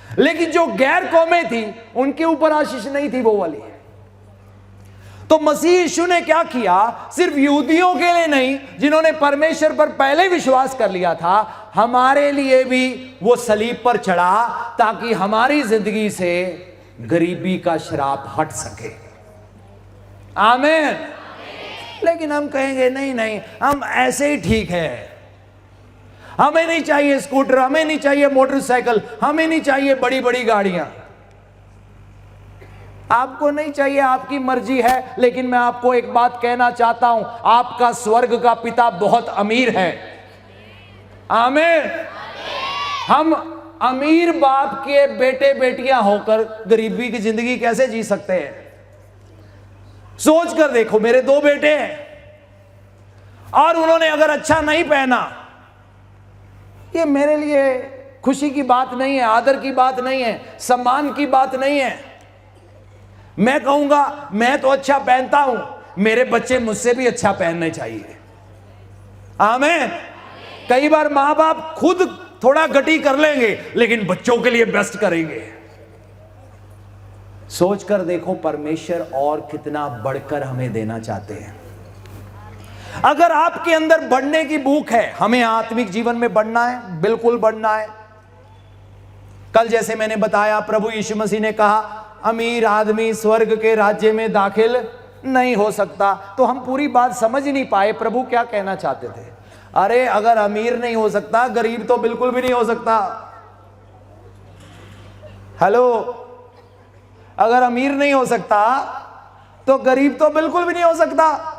लेकिन जो गैर कौमें थी उनके ऊपर आशीष नहीं थी वो वाली। तो मसीह यीशु ने क्या किया, सिर्फ यहूदियों के लिए नहीं जिन्होंने परमेश्वर पर पहले विश्वास कर लिया था, हमारे लिए भी वो सलीब पर चढ़ा ताकि हमारी जिंदगी से गरीबी का श्राप हट सके। आमीन। लेकिन हम कहेंगे नहीं नहीं, हम ऐसे ही ठीक है, हमें नहीं चाहिए स्कूटर, हमें नहीं चाहिए मोटरसाइकिल, हमें नहीं चाहिए बड़ी बड़ी गाड़ियां। आपको नहीं चाहिए, आपकी मर्जी है, लेकिन मैं आपको एक बात कहना चाहता हूं, आपका स्वर्ग का पिता बहुत अमीर है। आमीन। हम अमीर बाप के बेटे बेटियां होकर गरीबी की जिंदगी कैसे जी सकते हैं? सोच कर देखो, मेरे 2 बेटे हैं और उन्होंने अगर अच्छा नहीं पहना, ये मेरे लिए खुशी की बात नहीं है, आदर की बात नहीं है, सम्मान की बात नहीं है। मैं कहूंगा मैं तो अच्छा पहनता हूं, मेरे बच्चे मुझसे भी अच्छा पहनने चाहिए। आमीन। कई बार मां बाप खुद थोड़ा गटी कर लेंगे लेकिन बच्चों के लिए बेस्ट करेंगे। सोच कर देखो परमेश्वर और कितना बढ़कर हमें देना चाहते हैं। अगर आपके अंदर बढ़ने की भूख है, हमें आत्मिक जीवन में बढ़ना है, बिल्कुल बढ़ना है। कल जैसे मैंने बताया, प्रभु यीशु मसीह ने कहा अमीर आदमी स्वर्ग के राज्य में दाखिल नहीं हो सकता। तो हम पूरी बात समझ ही नहीं पाए प्रभु क्या कहना चाहते थे। अरे अगर अमीर नहीं हो सकता, गरीब तो बिल्कुल भी नहीं हो सकता। हेलो, अगर अमीर नहीं हो सकता तो गरीब तो बिल्कुल भी नहीं हो सकता।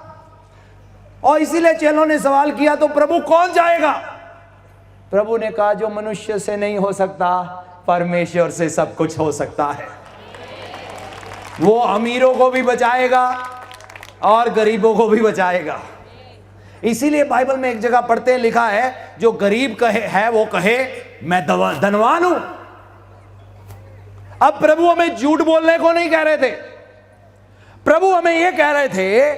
और इसीलिए चेलों ने सवाल किया, तो प्रभु कौन जाएगा? प्रभु ने कहा जो मनुष्य से नहीं हो सकता, परमेश्वर से सब कुछ हो सकता है। वो अमीरों को भी बचाएगा और गरीबों को भी बचाएगा। इसीलिए बाइबल में एक जगह पढ़ते हैं, लिखा है जो गरीब कहे है वो कहे मैं धनवान हूं। अब प्रभु हमें झूठ बोलने को नहीं कह रहे थे, प्रभु हमें यह कह रहे थे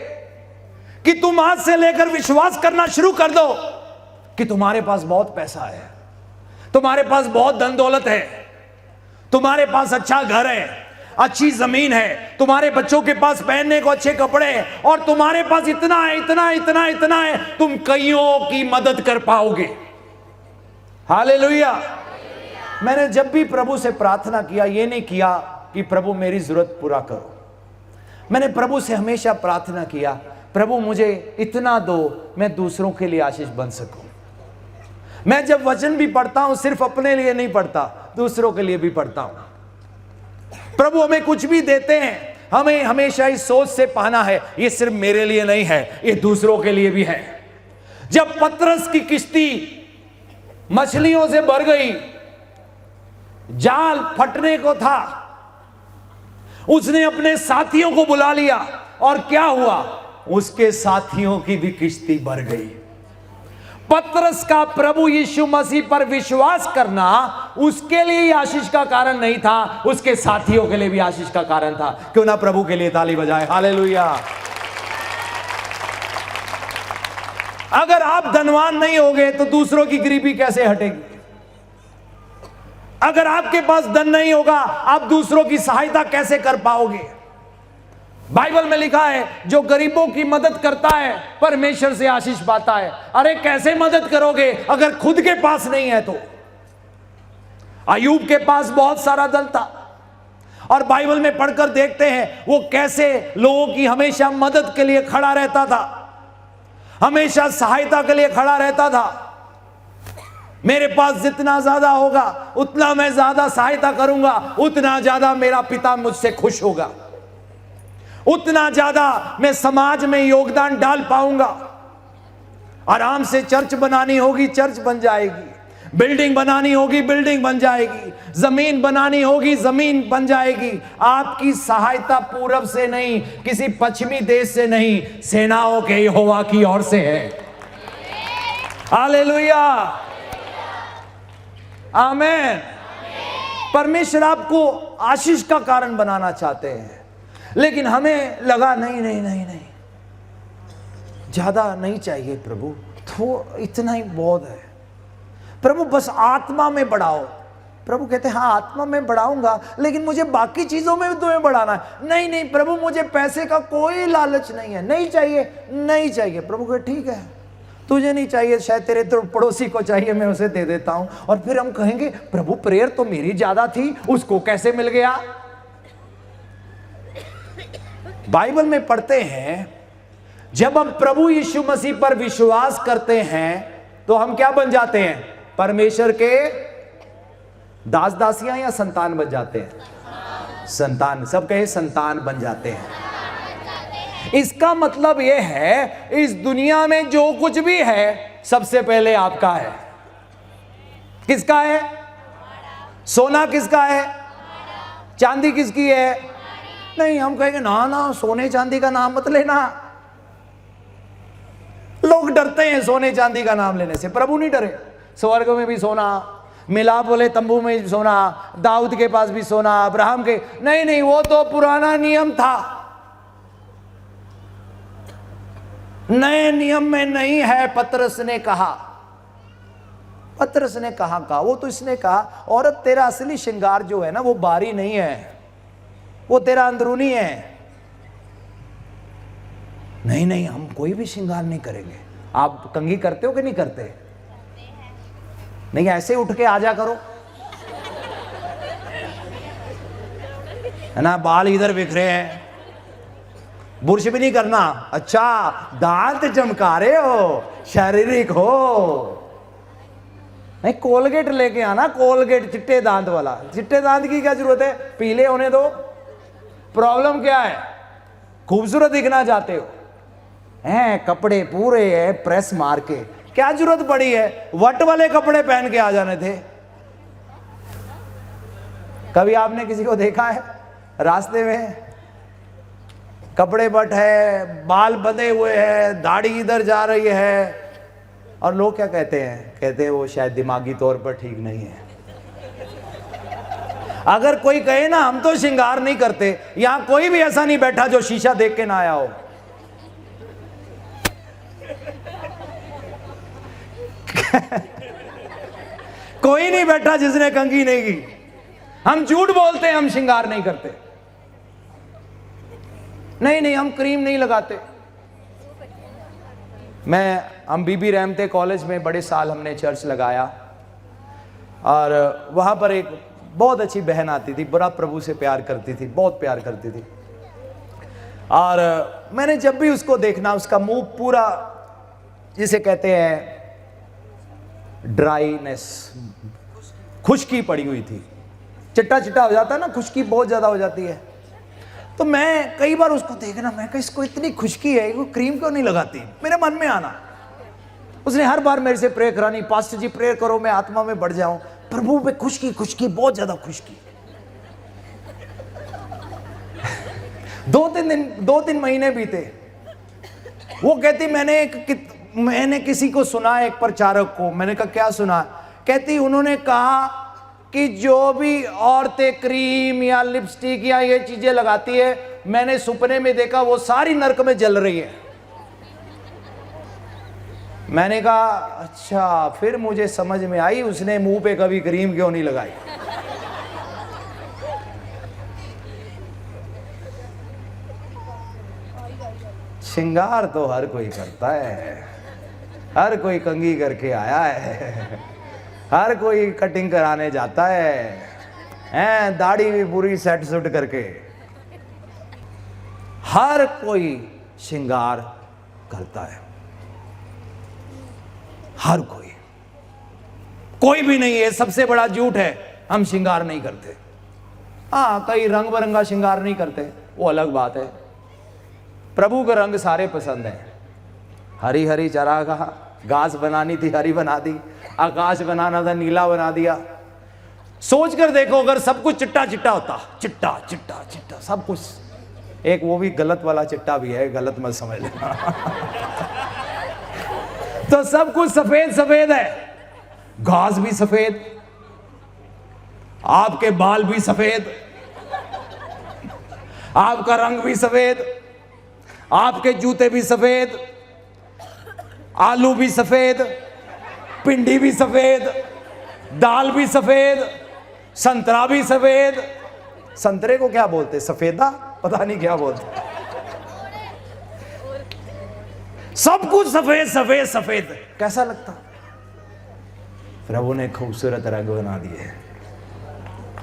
कि तुम आज से लेकर विश्वास करना शुरू कर दो कि तुम्हारे पास बहुत पैसा है, तुम्हारे पास बहुत धन दौलत है, तुम्हारे पास अच्छा घर है, अच्छी जमीन है, तुम्हारे बच्चों के पास पहनने को अच्छे कपड़े हैं, और तुम्हारे पास इतना है, इतना इतना इतना है, तुम कईयों की मदद कर पाओगे। हालेलुया। मैंने जब भी प्रभु से प्रार्थना किया, ये नहीं किया कि प्रभु मेरी जरूरत पूरा करो। मैंने प्रभु से हमेशा प्रार्थना किया, प्रभु मुझे इतना दो मैं दूसरों के लिए आशीष बन सकूं। मैं जब वचन भी पढ़ता हूं, सिर्फ अपने लिए नहीं पढ़ता, दूसरों के लिए भी पढ़ता हूं। प्रभु हमें कुछ भी देते हैं, हमें हमेशा इस सोच से पाना है ये सिर्फ मेरे लिए नहीं है, ये दूसरों के लिए भी है। जब पतरस की किश्ती मछलियों से भर गई, जाल फटने को था, उसने अपने साथियों को बुला लिया और क्या हुआ, उसके साथियों की भी किश्ती भर गई। पतरस का प्रभु यीशु मसीह पर विश्वास करना उसके लिए आशीष का कारण नहीं था, उसके साथियों के लिए भी आशीष का कारण था। क्यों ना प्रभु के लिए ताली बजाए। हालेलुया। अगर आप धनवान नहीं होगे तो दूसरों की गरीबी कैसे हटेगी? अगर आपके पास धन नहीं होगा, आप दूसरों की सहायता कैसे कर पाओगे? बाइबल में लिखा है जो गरीबों की मदद करता है परमेश्वर से आशीष पाता है। अरे कैसे मदद करोगे अगर खुद के पास नहीं है तो? अय्यूब के पास बहुत सारा धन था और बाइबल में पढ़कर देखते हैं वो कैसे लोगों की हमेशा मदद के लिए खड़ा रहता था, हमेशा सहायता के लिए खड़ा रहता था। मेरे पास जितना ज्यादा होगा उतना मैं ज्यादा सहायता करूंगा, उतना ज्यादा मेरा पिता मुझसे खुश होगा, उतना ज्यादा मैं समाज में योगदान डाल पाऊंगा। आराम से चर्च बनानी होगी, चर्च बन जाएगी, बिल्डिंग बनानी होगी, बिल्डिंग बन जाएगी, जमीन बनानी होगी, जमीन बन जाएगी। आपकी सहायता पूरब से नहीं, किसी पश्चिमी देश से नहीं, सेनाओं के यहोवा की ओर से है। हालेलुया, आमीन। परमेश्वर आपको आशीष का कारण बनाना चाहते हैं। लेकिन हमें लगा नहीं नहीं नहीं नहीं, ज्यादा नहीं चाहिए प्रभु, तो इतना ही बहुत है प्रभु, बस आत्मा में बढ़ाओ। प्रभु कहते हैं हाँ आत्मा में बढ़ाऊंगा, लेकिन मुझे बाकी चीजों में भी तुम्हें बढ़ाना है। नहीं नहीं प्रभु, मुझे पैसे का कोई लालच नहीं है, नहीं चाहिए नहीं चाहिए। प्रभु कहते ठीक है, तुझे नहीं चाहिए, शायद तेरे तो पड़ोसी को चाहिए, मैं उसे दे देता हूं। और फिर हम कहेंगे प्रभु प्रेयर तो मेरी ज्यादा थी, उसको कैसे मिल गया? बाइबल में पढ़ते हैं जब हम प्रभु यीशु मसीह पर विश्वास करते हैं तो हम क्या बन जाते हैं? परमेश्वर के दास दासियां या संतान बन जाते हैं? संतान, सब कहे संतान बन जाते हैं। इसका मतलब यह है इस दुनिया में जो कुछ भी है सबसे पहले आपका है। किसका है? सोना किसका है? चांदी किसकी है? नहीं, हम कहेंगे ना ना सोने चांदी का नाम मत लेना। लोग डरते हैं सोने चांदी का नाम लेने से, प्रभु नहीं डरे। स्वर्ग में भी सोना मिला, बोले तंबू में भी सोना, दाऊद के पास भी सोना, अब्राहम के, नहीं नहीं वो तो पुराना नियम था, नए नियम में नहीं है। पतरस ने कहा, पतरस ने कहा वो तो इसने कहा औरत तेरा असली श्रृंगार जो है ना वो बाहरी नहीं है, वो तेरा अंदरूनी है। नहीं नहीं हम कोई भी श्रृंगार नहीं करेंगे। आप कंघी करते हो कि नहीं करते? नहीं, ऐसे उठ के आ जा करो, है ना, बाल इधर बिखरे हैं, बुर्श भी नहीं करना। अच्छा, दांत चमका रहे हो, शारीरिक हो, नहीं कोलगेट लेके आना, कोलगेट चिट्टे दांत वाला। चिट्टे दांत की क्या जरूरत है, पीले होने दो। प्रॉब्लम क्या है? खूबसूरत दिखना चाहते हो, हैं कपड़े पूरे है प्रेस मार के, क्या जरूरत पड़ी है? वट वाले कपड़े पहन के आ जाने थे। कभी आपने किसी को देखा है रास्ते में कपड़े बट है, बाल बंधे हुए हैं, दाढ़ी इधर जा रही है, और लोग क्या कहते हैं? कहते हैं वो शायद दिमागी तौर पर ठीक नहीं है। अगर कोई कहे ना हम तो श्रृंगार नहीं करते, यहां कोई भी ऐसा नहीं बैठा जो शीशा देख के ना आया हो। कोई नहीं बैठा जिसने कंघी नहीं की। हम झूठ बोलते हैं, हम श्रृंगार नहीं करते। नहीं नहीं हम क्रीम नहीं लगाते। हम बीबी रहमते कॉलेज में बड़े साल हमने चर्च लगाया, और वहां पर एक बहुत अच्छी बहन आती थी, बड़ा प्रभु से प्यार करती थी, बहुत प्यार करती थी। और मैंने जब भी उसको देखना, उसका मुंह पूरा जिसे कहते हैं ड्राईनेस, खुश्की पड़ी हुई थी, चिट्टा चिट्टा हो जाता है ना, खुश्की बहुत ज्यादा हो जाती है। तो मैं कई बार उसको देखना, मैं कहा इसको इतनी खुश्की है, वो क्रीम क्यों नहीं लगाती? मेरे मन में आना। उसने हर बार मेरे से प्रे करानी, पास्टर जी प्रेयर करो मैं आत्मा में बढ़ जाऊं। प्रभु पे खुश्की खुश्की, बहुत ज्यादा खुश्की। 2-3 महीने बीते। वो कहती मैंने किसी को सुना, एक प्रचारक को। मैंने कहा क्या सुना? कहती उन्होंने कहा कि जो भी औरतें क्रीम या लिपस्टिक या ये चीजें लगाती है, मैंने सुपने में देखा वो सारी नरक में जल रही है। मैंने कहा अच्छा, फिर मुझे समझ में आई उसने मुंह पे कभी क्रीम क्यों नहीं लगाई। श्रृंगार तो हर कोई करता है, हर कोई कंघी करके आया है, हर कोई कटिंग कराने जाता है, दाढ़ी भी पूरी सेट सुट करके, हर कोई श्रृंगार करता है, हर कोई भी नहीं है। सबसे बड़ा झूठ है हम श्रृंगार नहीं करते। हाँ, कई रंग बिरंगा श्रृंगार नहीं करते, वो अलग बात है। प्रभु के रंग सारे पसंद है। हरी हरी चरागाह, घास बनानी थी हरी बना दी, आकाश बनाना था नीला बना दिया। सोच कर देखो, अगर सब कुछ चिट्टा चिट्टा होता, चिट्टा चिट्टा चिट्टा सब कुछ, एक वो भी गलत वाला चिट्टा भी है, गलत मत समझ लेना। तो सब कुछ सफेद सफेद है, घास भी सफेद, आपके बाल भी सफेद, आपका रंग भी सफेद, आपके जूते भी सफेद, आलू भी सफेद, पिंडी भी सफेद, दाल भी सफेद, संतरा भी सफेद। संतरे को क्या बोलते? सफेदा, पता नहीं क्या बोलते। सब कुछ सफेद सफेद सफेद, कैसा लगता? प्रभु ने खूबसूरत रंग बना दिए।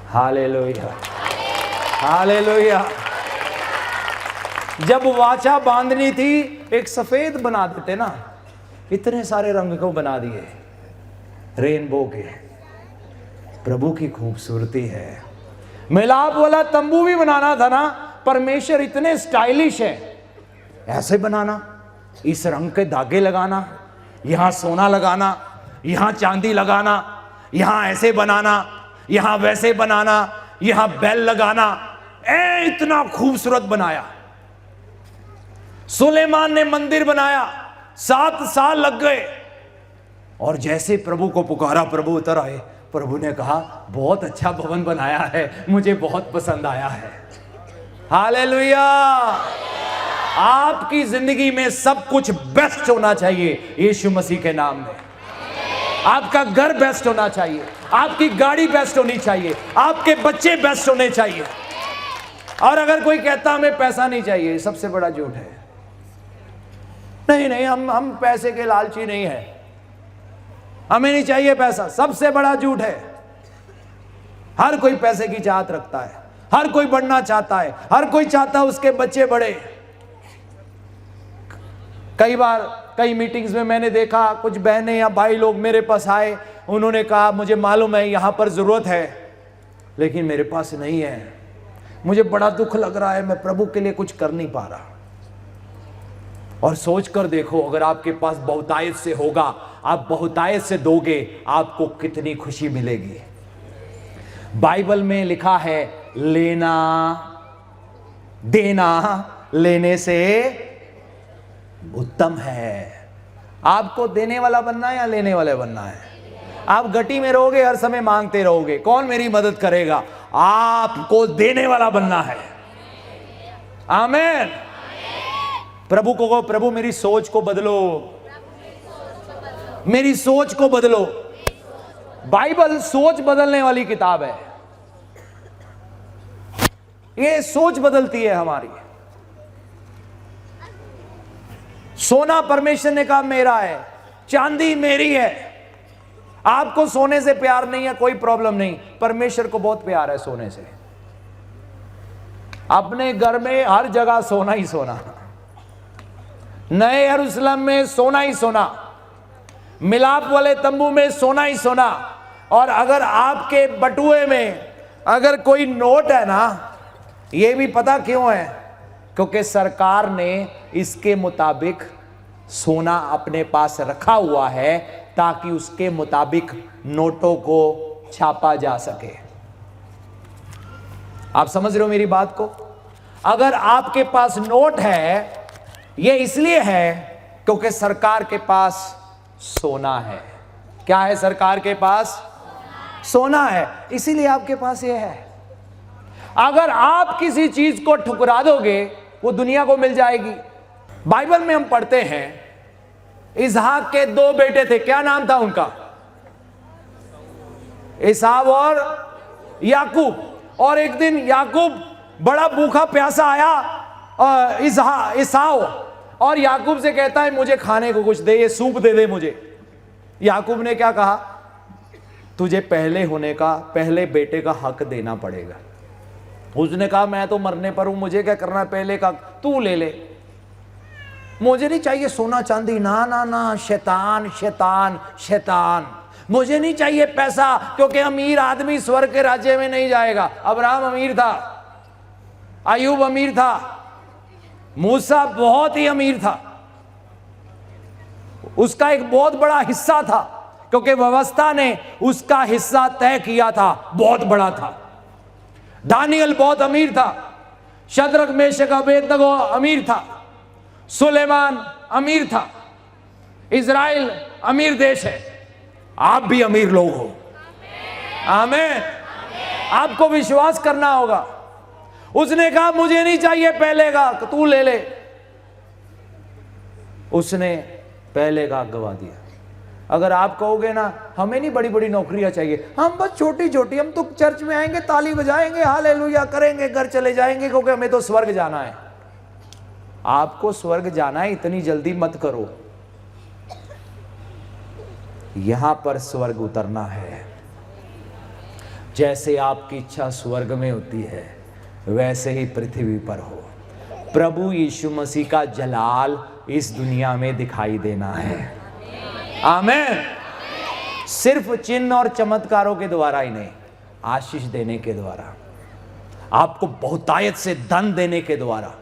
Hallelujah, hallelujah. जब वाचा बांधनी थी, एक सफेद बना देते ना, इतने सारे रंग को बना दिए रेनबो के। प्रभु की खूबसूरती है। मिलाप वाला तंबू भी बनाना था ना, परमेश्वर इतने स्टाइलिश है। ऐसे बनाना, इस रंग के धागे लगाना, यहां सोना लगाना, यहां चांदी लगाना, यहां ऐसे बनाना, यहां वैसे बनाना, यहां बेल लगाना, इतना खूबसूरत बनाया। सुलेमान ने मंदिर बनाया, 7 साल लग गए। और जैसे प्रभु को पुकारा, प्रभु उतर आए। प्रभु ने कहा, बहुत अच्छा भवन बनाया है, मुझे बहुत पसंद आया है। हालेलुया। आपकी जिंदगी में सब कुछ बेस्ट होना चाहिए यीशु मसीह के नाम में। आपका घर बेस्ट होना चाहिए, आपकी गाड़ी बेस्ट होनी चाहिए, आपके बच्चे बेस्ट होने चाहिए। और अगर कोई कहता हमें पैसा नहीं चाहिए, सबसे बड़ा झूठ है। नहीं नहीं, हम पैसे के लालची नहीं है, हमें नहीं चाहिए पैसा, सबसे बड़ा झूठ है। हर कोई पैसे की चाहत रखता है, हर कोई बढ़ना चाहता है, हर कोई चाहता है उसके बच्चे बढ़े। कई बार कई मीटिंग्स में मैंने देखा, कुछ बहनें या भाई लोग मेरे पास आए, उन्होंने कहा, मुझे मालूम है यहाँ पर ज़रूरत है, लेकिन मेरे पास नहीं है, मुझे बड़ा दुख लग रहा है, मैं प्रभु के लिए कुछ कर नहीं पा रहा। और सोच कर देखो, अगर आपके पास बहुतायत से होगा, आप बहुतायत से दोगे, आपको कितनी खुशी मिलेगी। बाइबल में लिखा है, लेना देना लेने से उत्तम है। आपको देने वाला बनना है या लेने वाले बनना है? आप गटी में रहोगे, हर समय मांगते रहोगे, कौन मेरी मदद करेगा? आपको देने वाला बनना है। आमीन। प्रभु को कहो, प्रभु मेरी सोच को बदलो, मेरी सोच को बदलो। बाइबल सोच बदलने वाली किताब है। ये सोच बदलती है हमारी। सोना परमेश्वर ने कहा मेरा है, चांदी मेरी है। आपको सोने से प्यार नहीं है, कोई प्रॉब्लम नहीं, परमेश्वर को बहुत प्यार है सोने से। अपने घर में हर जगह सोना ही सोना, नए यरूशलेम में सोना ही सोना, मिलाप वाले तंबू में सोना ही सोना। और अगर आपके बटुए में अगर कोई नोट है ना, ये भी पता क्यों है? क्योंकि सरकार ने इसके मुताबिक सोना अपने पास रखा हुआ है, ताकि उसके मुताबिक नोटों को छापा जा सके। आप समझ रहे हो मेरी बात को? अगर आपके पास नोट है, ये इसलिए है क्योंकि सरकार के पास सोना है। क्या है? सरकार के पास सोना है, इसीलिए आपके पास ये है। अगर आप किसी चीज को ठुकरा दोगे, वो दुनिया को मिल जाएगी। बाइबल में हम पढ़ते हैं, इसहाक के 2 बेटे थे, क्या नाम था उनका? एसाव और याकूब। और एक दिन याकूब बड़ा भूखा प्यासा आया एसाव, और याकूब से कहता है, मुझे खाने को कुछ दे, ये सूप दे दे मुझे। याकूब ने क्या कहा? तुझे पहले होने का, पहले बेटे का हक देना पड़ेगा। उसने कहा, मैं तो मरने पर हूं, मुझे क्या करना है पहले का, तू ले ले, मुझे नहीं चाहिए सोना चांदी। ना ना ना, शैतान शैतान शैतान, मुझे नहीं चाहिए पैसा, क्योंकि अमीर आदमी स्वर्ग के राज्य में नहीं जाएगा। अब्राहम अमीर था, अय्यूब अमीर था, मूसा बहुत ही अमीर था, उसका एक बहुत बड़ा हिस्सा था, क्योंकि व्यवस्था ने उसका हिस्सा तय किया था, बहुत बड़ा था। दानियल बहुत अमीर था, शद्रक मेशक अबेदनगो अमीर था, सुलेमान अमीर था। इज़राइल अमीर देश है, आप भी अमीर लोग हो। आमीन। आपको विश्वास करना होगा। उसने कहा मुझे नहीं चाहिए पहले का, तू ले ले। उसने पहले का गवा दिया। अगर आप कहोगे ना हमें नहीं बड़ी बड़ी नौकरियां चाहिए, हम बस छोटी छोटी, हम तो चर्च में आएंगे, ताली बजाएंगे, हालेलुया करेंगे, घर चले जाएंगे, क्योंकि हमें तो स्वर्ग जाना है। आपको स्वर्ग जाना है, इतनी जल्दी मत करो। यहां पर स्वर्ग उतरना है। जैसे आपकी इच्छा स्वर्ग में होती है वैसे ही पृथ्वी पर हो। प्रभु यीशु मसीह का जलाल इस दुनिया में दिखाई देना है। आमीन। सिर्फ चिन्ह और चमत्कारों के द्वारा ही नहीं, आशीष देने के द्वारा, आपको बहुतायत से धन देने के द्वारा,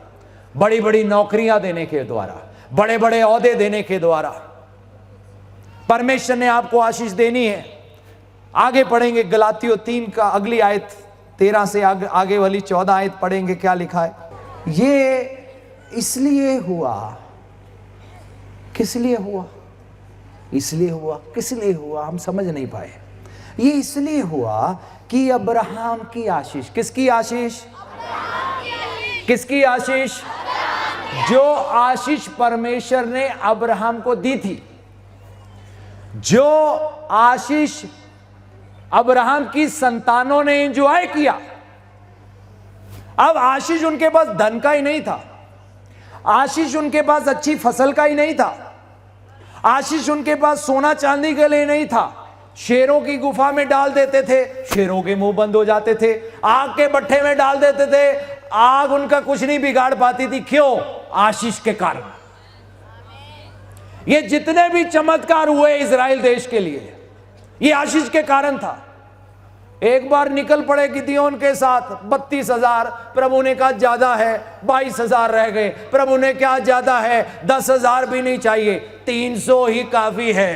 बड़ी बड़ी नौकरियां देने के द्वारा, बड़े बड़े ओहदे देने के द्वारा परमेश्वर ने आपको आशीष देनी है। आगे पढ़ेंगे गलातियों 3 का अगली आयत 13 से आगे वाली 14 आयत पढ़ेंगे। क्या लिखा है? ये इसलिए हुआ, किस लिए हुआ? इसलिए हुआ, किस लिए हुआ हम समझ नहीं पाए। ये इसलिए हुआ कि अब्राहम की आशीष, किसकी आशीष? किसकी आशीष? जो आशीष परमेश्वर ने अब्राहम को दी थी, जो आशीष अब्राहम की संतानों ने एंजॉय किया। अब आशीष उनके पास धन का ही नहीं था, आशीष उनके पास अच्छी फसल का ही नहीं था, आशीष उनके पास सोना चांदी के लिए नहीं था। शेरों की गुफा में डाल देते थे, शेरों के मुंह बंद हो जाते थे। आग के भट्ठे में डाल देते थे, आग उनका कुछ नहीं बिगाड़ पाती थी। क्यों? आशीष के कारण। ये जितने भी चमत्कार हुए इजराइल देश के लिए, ये आशीष के कारण था। एक बार निकल पड़े गिदोन के साथ 32,000, प्रभु ने कहा ज्यादा है, 22,000 रह गए। प्रभु ने क्या ज्यादा है, 10,000 भी नहीं चाहिए, 300 ही काफी है।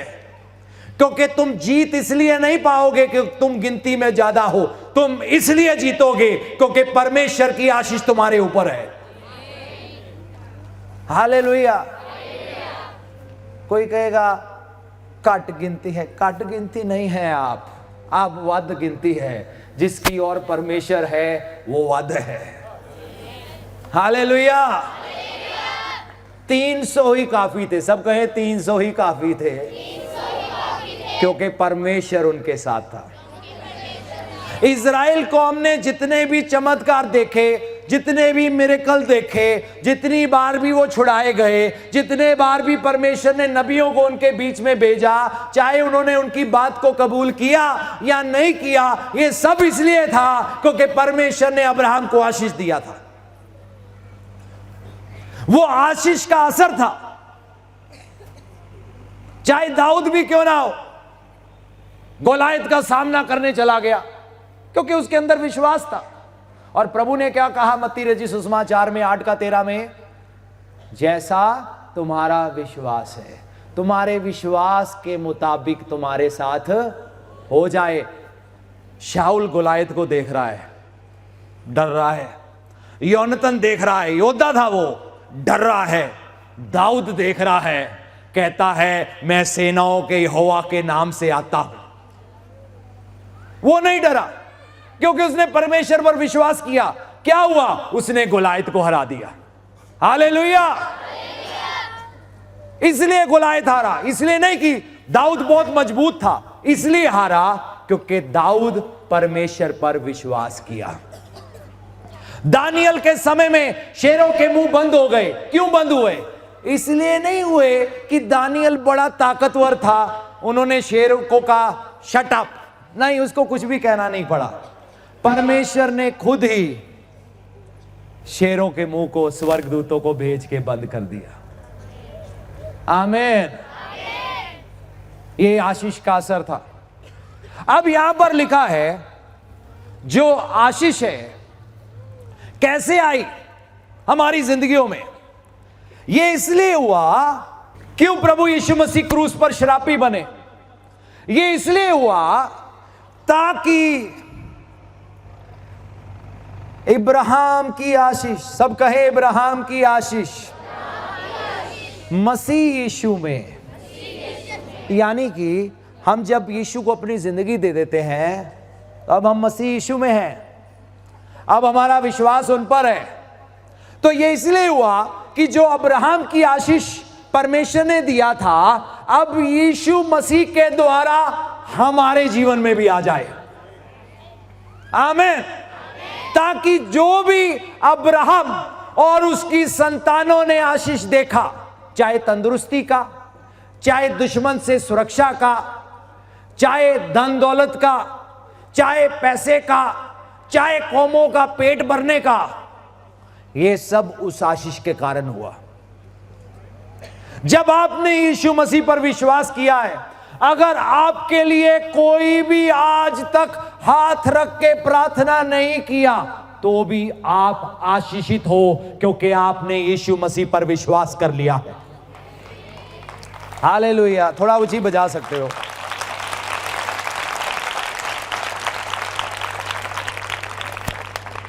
क्योंकि तुम जीत इसलिए नहीं पाओगे कि तुम गिनती में ज्यादा हो, तुम इसलिए जीतोगे क्योंकि परमेश्वर की आशीष तुम्हारे ऊपर है। हालेलुया। कोई कहेगा कट गिनती है, कट गिनती नहीं है, आप वध गिनती है। जिसकी और परमेश्वर है वो वध है। हालेलुया। 300 ही काफी थे, सब कहे 300 ही काफी थे, क्योंकि परमेश्वर उनके साथ था। इज़राइल कौम ने जितने भी चमत्कार देखे, जितने भी मिरेकल देखे, जितनी बार भी वो छुड़ाए गए, जितने बार भी परमेश्वर ने नबियों को उनके बीच में भेजा, चाहे उन्होंने उनकी बात को कबूल किया या नहीं किया, ये सब इसलिए था क्योंकि परमेश्वर ने अब्राहम को आशीष दिया था। वो आशीष का असर था। चाहे दाऊद भी क्यों ना हो, गोलायत का सामना करने चला गया क्योंकि उसके अंदर विश्वास था। और प्रभु ने क्या कहा मत्ती रचित सुसमाचार में 8 का 13 में, जैसा तुम्हारा विश्वास है, तुम्हारे विश्वास के मुताबिक तुम्हारे साथ हो जाए। शाऊल गोलायत को देख रहा है, डर रहा है। योनातान देख रहा है, योद्धा था वो, डर रहा है। दाऊद देख रहा है, कहता है मैं सेनाओं के यहोवा के नाम से आता हूं। वो नहीं डरा क्योंकि उसने परमेश्वर पर विश्वास किया। क्या हुआ? उसने गोलायत को हरा दिया। हालेलुया। इसलिए गोलायत हारा, इसलिए नहीं कि दाऊद बहुत मजबूत था, इसलिए हारा क्योंकि दाऊद परमेश्वर पर विश्वास किया। दानियल के समय में शेरों के मुंह बंद हो गए। क्यों बंद हुए? इसलिए नहीं हुए कि दानियल बड़ा ताकतवर था, उन्होंने शेरों को कहा शट अप, नहीं, उसको कुछ भी कहना नहीं पड़ा। परमेश्वर ने खुद ही शेरों के मुंह को स्वर्गदूतों को भेज के बंद कर दिया। आमीन। ये आशीष का असर था। अब यहां पर लिखा है जो आशीष है कैसे आई हमारी जिंदगियों में। ये इसलिए हुआ, क्यों प्रभु यीशु मसीह क्रूस पर शरापी बने? ये इसलिए हुआ ताकि इब्राहिम की आशीष, सब कहे इब्राहिम की आशीष, मसीह यीशु में, यानी कि हम जब यीशु को अपनी जिंदगी दे देते हैं तो अब हम मसीह यीशु में हैं। अब हमारा विश्वास उन पर है। तो ये इसलिए हुआ कि जो अब्राहम की आशीष परमेश्वर ने दिया था, अब यीशु मसीह के द्वारा हमारे जीवन में भी आ जाए। आमीन। ताकि जो भी अब्राहम और उसकी संतानों ने आशीष देखा, चाहे तंदुरुस्ती का, चाहे दुश्मन से सुरक्षा का, चाहे धन दौलत का, चाहे पैसे का, चाहे कौमों का पेट भरने का, ये सब उस आशीष के कारण हुआ। जब आपने यीशु मसीह पर विश्वास किया है, अगर आपके लिए कोई भी आज तक हाथ रख के प्रार्थना नहीं किया, तो भी आप आशीषित हो, क्योंकि आपने यीशु मसीह पर विश्वास कर लिया है। हालेलुया। थोड़ा ऊंची बजा सकते हो।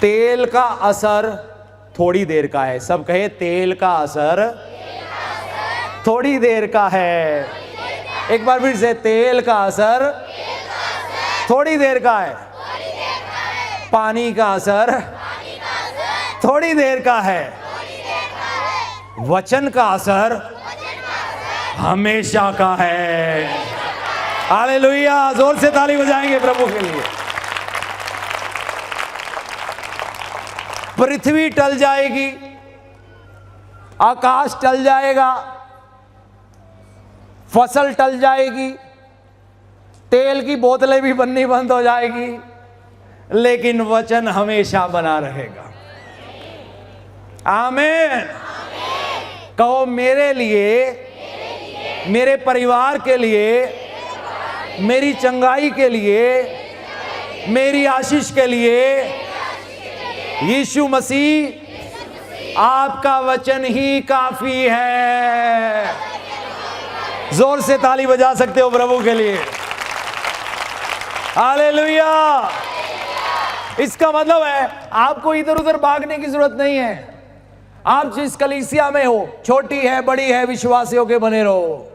तेल का असर थोड़ी देर का है। सब कहे, तेल का असर थोड़ी देर का है। एक बार फिर से, तेल का असर थोड़ी देर का है। पानी का असर थोड़ी देर का है। वचन का असर हमेशा का है। हालेलुया। जोर से ताली बजाएंगे प्रभु के लिए। पृथ्वी टल जाएगी, आकाश टल जाएगा, फसल टल जाएगी, तेल की बोतलें भी बननी बंद हो जाएगी, लेकिन वचन हमेशा बना रहेगा। आमीन। कहो, मेरे लिए, मेरे परिवार के लिए, मेरी चंगाई के लिए, मेरी आशीष के लिए यीशु मसीह आपका वचन ही काफी है। जोर से ताली बजा सकते हो प्रभु के लिए। हालेलुया। इसका मतलब है आपको इधर उधर भागने की जरूरत नहीं है। आप जिस कलीसिया में हो, छोटी है बड़ी है, विश्वासियों के बने रहो।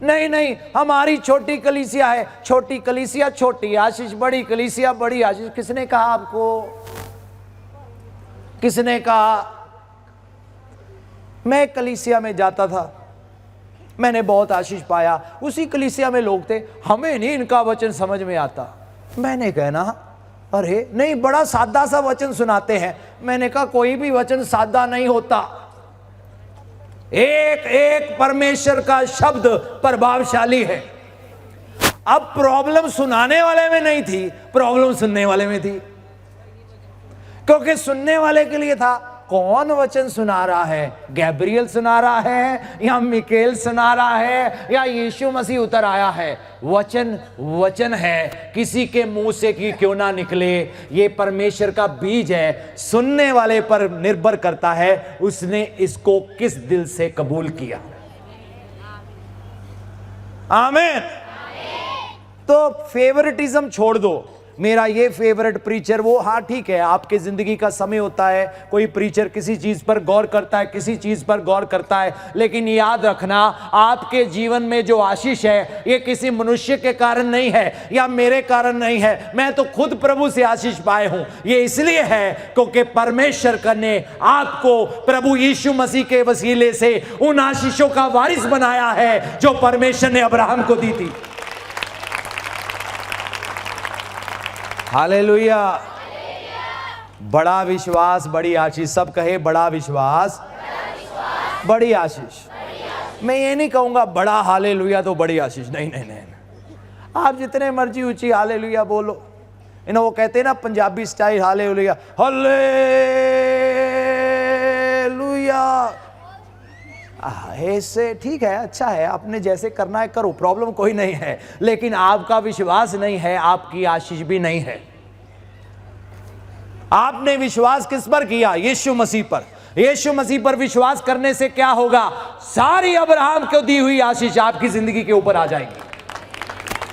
नहीं नहीं, हमारी छोटी कलीसिया है, छोटी कलीसिया छोटी आशीष, बड़ी कलीसिया बड़ी आशीष। किसने कहा आपको? किसने कहा? मैं कलीसिया में जाता था, मैंने बहुत आशीष पाया। उसी कलीसिया में लोग थे, हमें नहीं इनका वचन समझ में आता। मैंने कहना, अरे नहीं, बड़ा सादा सा वचन सुनाते हैं। मैंने कहा, कोई भी वचन सादा नहीं होता। एक एक परमेश्वर का शब्द प्रभावशाली है। अब प्रॉब्लम सुनाने वाले में नहीं थी, प्रॉब्लम सुनने वाले में थी। क्योंकि सुनने वाले के लिए था, कौन वचन सुना रहा है? गैब्रियल सुना रहा है, या मिकेल सुना रहा है, या यीशु मसीह उतर आया है? वचन वचन है, किसी के मुंह से कि क्यों ना निकले, ये परमेश्वर का बीज है। सुनने वाले पर निर्भर करता है उसने इसको किस दिल से कबूल किया। आमीन। तो फेवरेटिज्म छोड़ दो, मेरा ये फेवरेट प्रीचर वो, हाँ ठीक है, आपके जिंदगी का समय होता है, कोई प्रीचर किसी चीज पर गौर करता है, किसी चीज पर गौर करता है, लेकिन याद रखना, आपके जीवन में जो आशीष है ये किसी मनुष्य के कारण नहीं है या मेरे कारण नहीं है। मैं तो खुद प्रभु से आशीष पाए हूं। ये इसलिए है क्योंकि परमेश्वर ने आपको प्रभु यीशु मसीह के वसीले से उन आशीषों का वारिस बनाया है जो परमेश्वर ने अब्राहम को दी थी। हालेलुया। बड़ा विश्वास बड़ी आशीष। सब कहे, बड़ा विश्वास बड़ी आशीष। मैं ये नहीं कहूंगा बड़ा हालेलुया तो बड़ी आशीष, नहीं नहीं नहीं। आप जितने मर्जी ऊंची हालेलुया बोलो, इन्हें वो कहते हैं ना पंजाबी स्टाइल, हालेलुया हालेलुया, ऐसे ठीक है, अच्छा है, आपने जैसे करना है करो, प्रॉब्लम कोई नहीं है। लेकिन आपका विश्वास नहीं है, आपकी आशीष भी नहीं है। आपने विश्वास किस पर किया? यीशु मसीह पर। यीशु मसीह पर विश्वास करने से क्या होगा? सारी अब्राहम को दी हुई आशीष आपकी जिंदगी के ऊपर आ जाएगी।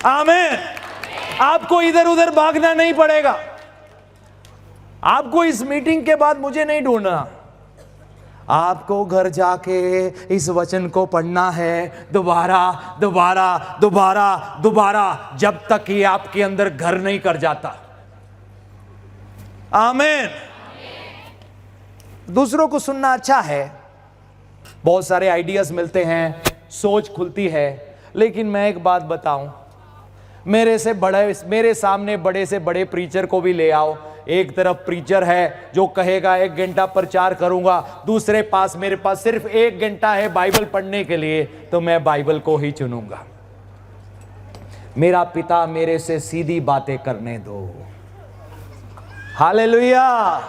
आमीन। आपको इधर उधर भागना नहीं पड़ेगा। आपको इस मीटिंग के बाद मुझे नहीं ढूंढना, आपको घर जाके इस वचन को पढ़ना है दोबारा दोबारा दोबारा दोबारा, जब तक ये आपके अंदर घर नहीं कर जाता। आमीन। दूसरों को सुनना अच्छा है, बहुत सारे आइडियाज मिलते हैं, सोच खुलती है, लेकिन मैं एक बात बताऊं, मेरे सामने बड़े से बड़े प्रीचर को भी ले आओ। एक तरफ प्रीचर है जो कहेगा 1 घंटा प्रचार करूंगा, दूसरे पास मेरे पास सिर्फ 1 घंटा है बाइबल पढ़ने के लिए, तो मैं बाइबल को ही चुनूंगा। मेरा पिता मेरे से सीधी बातें करने दो। हालेलुया।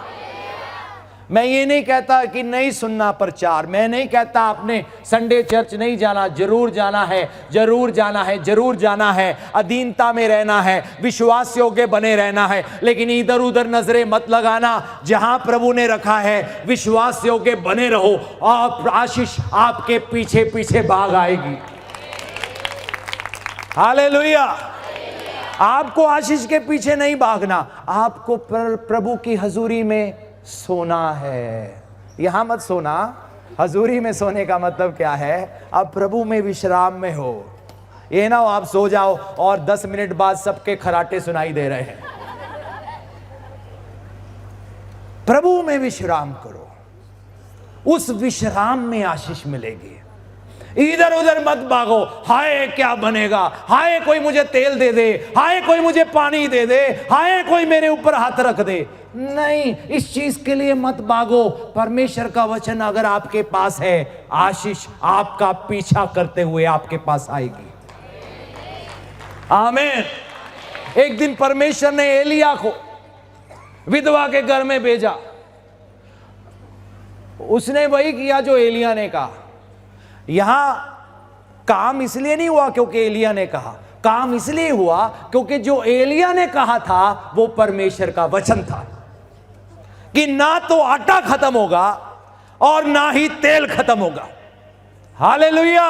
मैं ये नहीं कहता कि नहीं सुनना प्रचार, मैं नहीं कहता आपने संडे चर्च नहीं जाना, जरूर जाना है, जरूर जाना है, जरूर जाना है, अधीनता में रहना है, विश्वास योग्य बने रहना है, लेकिन इधर उधर नजरें मत लगाना। जहां प्रभु ने रखा है विश्वास योग्य बने रहो, और आशीष आपके पीछे पीछे भाग आएगी। हालेलुया। आपको आशीष के पीछे नहीं भागना, आपको प्रभु की हजूरी में सोना है। यहां मत सोना। हजूरी में सोने का मतलब क्या है? आप प्रभु में विश्राम में हो। ये ना हो आप सो जाओ और 10 मिनट बाद सबके खराटे सुनाई दे रहे हैं। प्रभु में विश्राम करो, उस विश्राम में आशीष मिलेगी। इधर उधर मत भागो, हाय क्या बनेगा, हाय कोई मुझे तेल दे दे, हाय कोई मुझे पानी दे दे, हाय कोई मेरे ऊपर हाथ रख दे। नहीं, इस चीज के लिए मत भागो। परमेश्वर का वचन अगर आपके पास है, आशीष आपका पीछा करते हुए आपके पास आएगी। आमीन। एक दिन परमेश्वर ने एलिया को विधवा के घर में भेजा। उसने वही किया जो एलिया ने कहा। यहां काम इसलिए नहीं हुआ क्योंकि एलिया ने कहा, काम इसलिए हुआ क्योंकि जो एलिया ने कहा था वो परमेश्वर का वचन था कि ना तो आटा खत्म होगा और ना ही तेल खत्म होगा। हालेलुया।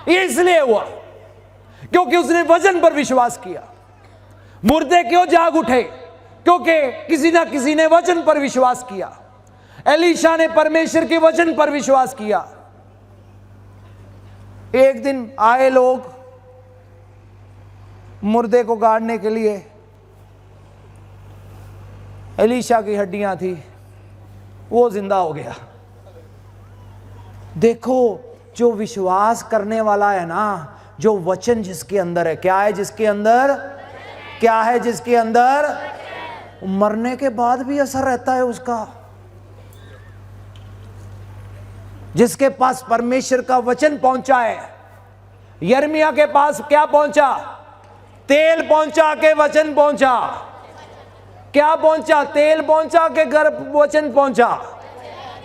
ये इसलिए हुआ क्योंकि उसने वचन पर विश्वास किया। मुर्दे क्यों जाग उठे? क्योंकि किसी ना किसी ने वचन पर विश्वास किया। एलीशा ने परमेश्वर के वचन पर विश्वास किया। एक दिन आए लोग मुर्दे को गाड़ने के लिए। एलीशा की हड्डियां थी, वो जिंदा हो गया। देखो, जो विश्वास करने वाला है ना, जो वचन जिसके अंदर है, क्या है जिसके अंदर? क्या है जिसके अंदर? मरने के बाद भी असर रहता है उसका। जिसके पास परमेश्वर का वचन पहुंचा है। यिर्मयाह के पास क्या पहुंचा? तेल पहुंचा के वचन पहुंचा। क्या पहुंचा? तेल पहुंचा के घर वचन पहुंचा।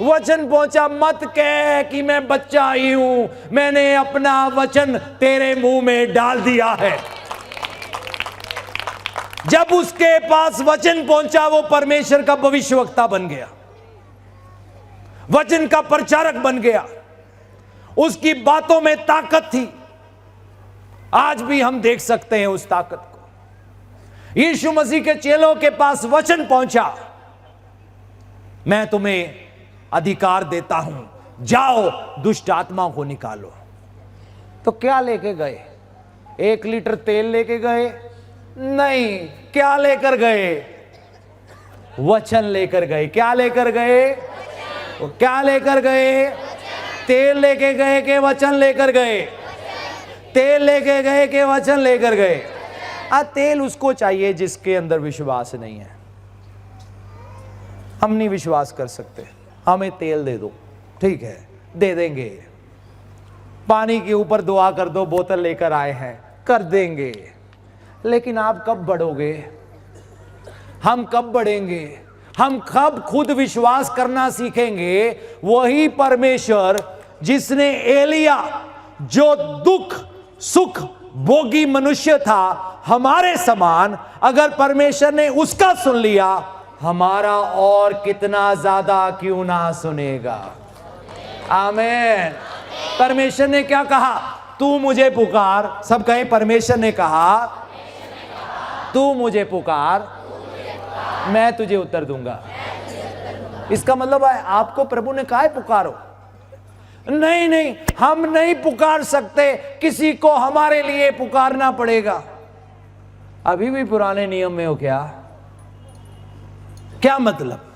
वचन पहुंचा। मत कह कि मैं बच्चा ही हूं, मैंने अपना वचन तेरे मुंह में डाल दिया है। जब उसके पास वचन पहुंचा, वो परमेश्वर का भविष्यवक्ता बन गया, वचन का प्रचारक बन गया। उसकी बातों में ताकत थी। आज भी हम देख सकते हैं उस ताकत को। यीशु मसीह के चेलों के पास वचन पहुंचा, मैं तुम्हें अधिकार देता हूं, जाओ दुष्ट आत्माओं को निकालो। तो क्या लेके गए? 1 लीटर तेल लेके गए? नहीं। क्या लेकर गए? वचन लेकर गए। क्या लेकर गए? क्या लेकर गए? तेल लेके गए कि वचन लेकर गए? तेल लेके गए कि वचन लेकर गए? तेल उसको चाहिए जिसके अंदर विश्वास नहीं है। हम नहीं विश्वास कर सकते, हमें तेल दे दो। ठीक है, दे देंगे। पानी के ऊपर दुआ कर दो, बोतल लेकर आए हैं, कर देंगे। लेकिन आप कब बढ़ोगे? हम कब बढ़ेंगे? हम कब खुद विश्वास करना सीखेंगे? वही परमेश्वर जिसने एलिया, जो दुख सुख भोगी मनुष्य था हमारे समान, अगर परमेश्वर ने उसका सुन लिया, हमारा और कितना ज्यादा क्यों ना सुनेगा। आमीन। परमेश्वर ने क्या कहा? तू मुझे पुकार। सब कहें, परमेश्वर ने कहा तू मुझे पुकार, मैं तुझे उत्तर दूंगा। इसका मतलब है आपको प्रभु ने कहा है पुकारो। नहीं नहीं, हम नहीं पुकार सकते, किसी को हमारे लिए पुकारना पड़ेगा। अभी भी पुराने नियम में हो क्या? क्या मतलब?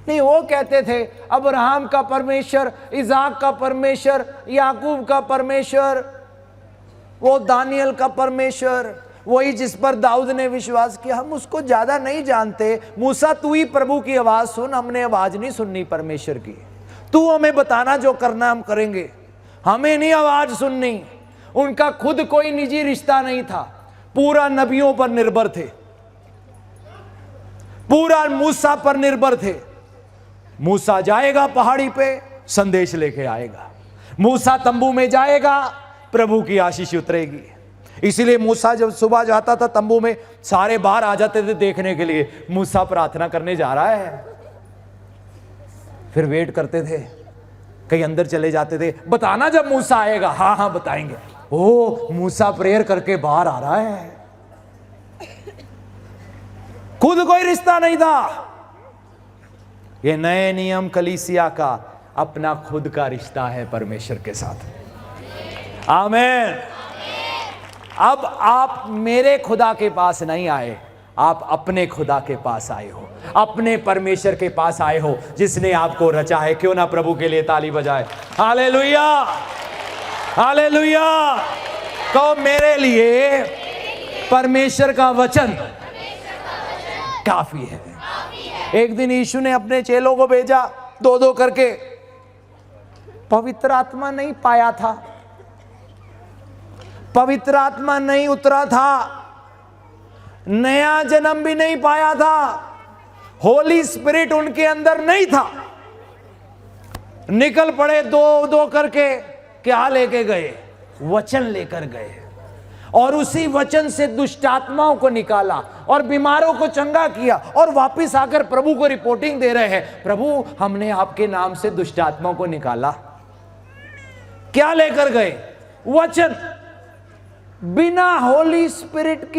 नहीं, वो कहते थे अब्राहम का परमेश्वर, इसाक का परमेश्वर, याकूब का परमेश्वर, वो दानियल का परमेश्वर, वही जिस पर दाऊद ने विश्वास किया। हम उसको ज्यादा नहीं जानते। मूसा, तू ही प्रभु की आवाज सुन, हमने आवाज नहीं सुननी परमेश्वर की। तू हमें बताना, जो करना हम करेंगे, हमें नहीं आवाज सुननी। उनका खुद कोई निजी रिश्ता नहीं था, पूरा नबियों पर निर्भर थे, पूरा मूसा पर निर्भर थे। मूसा जाएगा पहाड़ी पे, संदेश लेके आएगा। मूसा तंबू में जाएगा, प्रभु की आशीष उतरेगी। इसीलिए मूसा जब सुबह जाता था तंबू में, सारे बाहर आ जाते थे देखने के लिए, मूसा प्रार्थना करने जा रहा है। फिर वेट करते थे, कहीं अंदर चले जाते थे, बताना जब मूसा आएगा। हाँ हाँ बताएंगे। ओ, मूसा प्रेयर करके बाहर आ रहा है। खुद कोई रिश्ता नहीं था। ये नए नियम कलीसिया का अपना खुद का रिश्ता है परमेश्वर के साथ। आमीन। अब आप मेरे खुदा के पास नहीं आए, आप अपने खुदा के पास आए हो, अपने परमेश्वर के पास आए हो जिसने आपको रचा है। क्यों ना प्रभु के लिए ताली बजाए। Hallelujah, hallelujah. तो मेरे लिए परमेश्वर का वचन काफी है। एक दिन यीशु ने अपने चेलों को भेजा, दो दो करके। पवित्र आत्मा नहीं पाया था, पवित्र आत्मा नहीं उतरा था, नया जन्म भी नहीं पाया था, होली स्पिरिट उनके अंदर नहीं था। निकल पड़े दो दो करके। क्या लेके गए? वचन लेकर गए, और उसी वचन से दुष्ट आत्माओं को निकाला और बीमारों को चंगा किया, और वापस आकर प्रभु को रिपोर्टिंग दे रहे हैं, प्रभु हमने आपके नाम से दुष्ट आत्माओं को निकाला। क्या लेकर गए? वचन। बिना होली स्पिरिट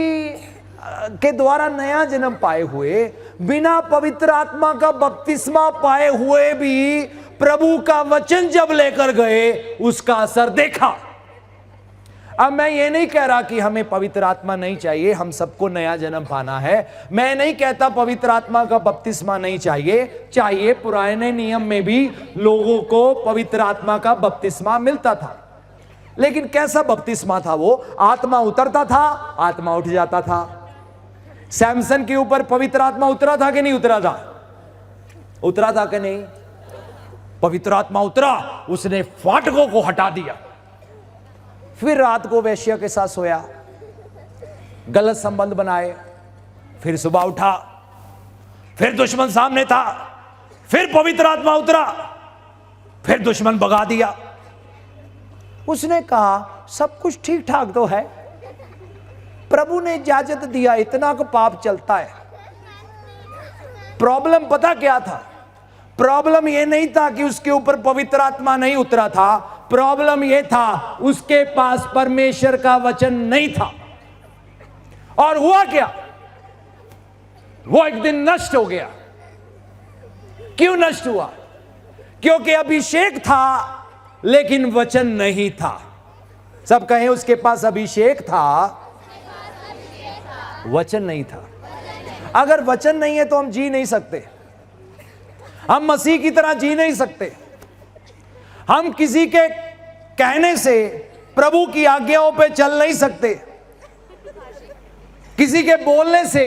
के द्वारा नया जन्म पाए हुए, बिना पवित्र आत्मा का बपतिस्मा पाए हुए भी प्रभु का वचन जब लेकर गए, उसका असर देखा। अब मैं ये नहीं कह रहा कि हमें पवित्र आत्मा नहीं चाहिए, हम सबको नया जन्म पाना है। मैं नहीं कहता पवित्र आत्मा का बपतिस्मा नहीं चाहिए, चाहिए। पुराने नियम में भी लोगों को पवित्र आत्मा का बपतिस्मा मिलता था, लेकिन कैसा बपतिस्मा था वो? आत्मा उतरता था, आत्मा उठ जाता था। सैमसन के ऊपर पवित्र आत्मा उतरा था कि नहीं उतरा था? उतरा था कि नहीं? पवित्र आत्मा उतरा, उसने फाटकों को हटा दिया। फिर रात को वेश्या के साथ सोया, गलत संबंध बनाए, फिर सुबह उठा, फिर दुश्मन सामने था, फिर पवित्र आत्मा उतरा, फिर दुश्मन भगा दिया। उसने कहा सब कुछ ठीक ठाक तो है, प्रभु ने इजाजत दिया, इतना को पाप चलता है। प्रॉब्लम पता क्या था? प्रॉब्लम यह नहीं था कि उसके ऊपर पवित्र आत्मा नहीं उतरा था, प्रॉब्लम यह था उसके पास परमेश्वर का वचन नहीं था। और हुआ क्या? वो एक दिन नष्ट हो गया। क्यों नष्ट हुआ? क्योंकि अभिषेक था लेकिन वचन नहीं था। सब कहें उसके पास अभिषेक था, वचन नहीं था। अगर वचन नहीं है तो हम जी नहीं सकते, हम मसीह की तरह जी नहीं सकते। हम किसी के कहने से प्रभु की आज्ञाओं पे चल नहीं सकते, किसी के बोलने से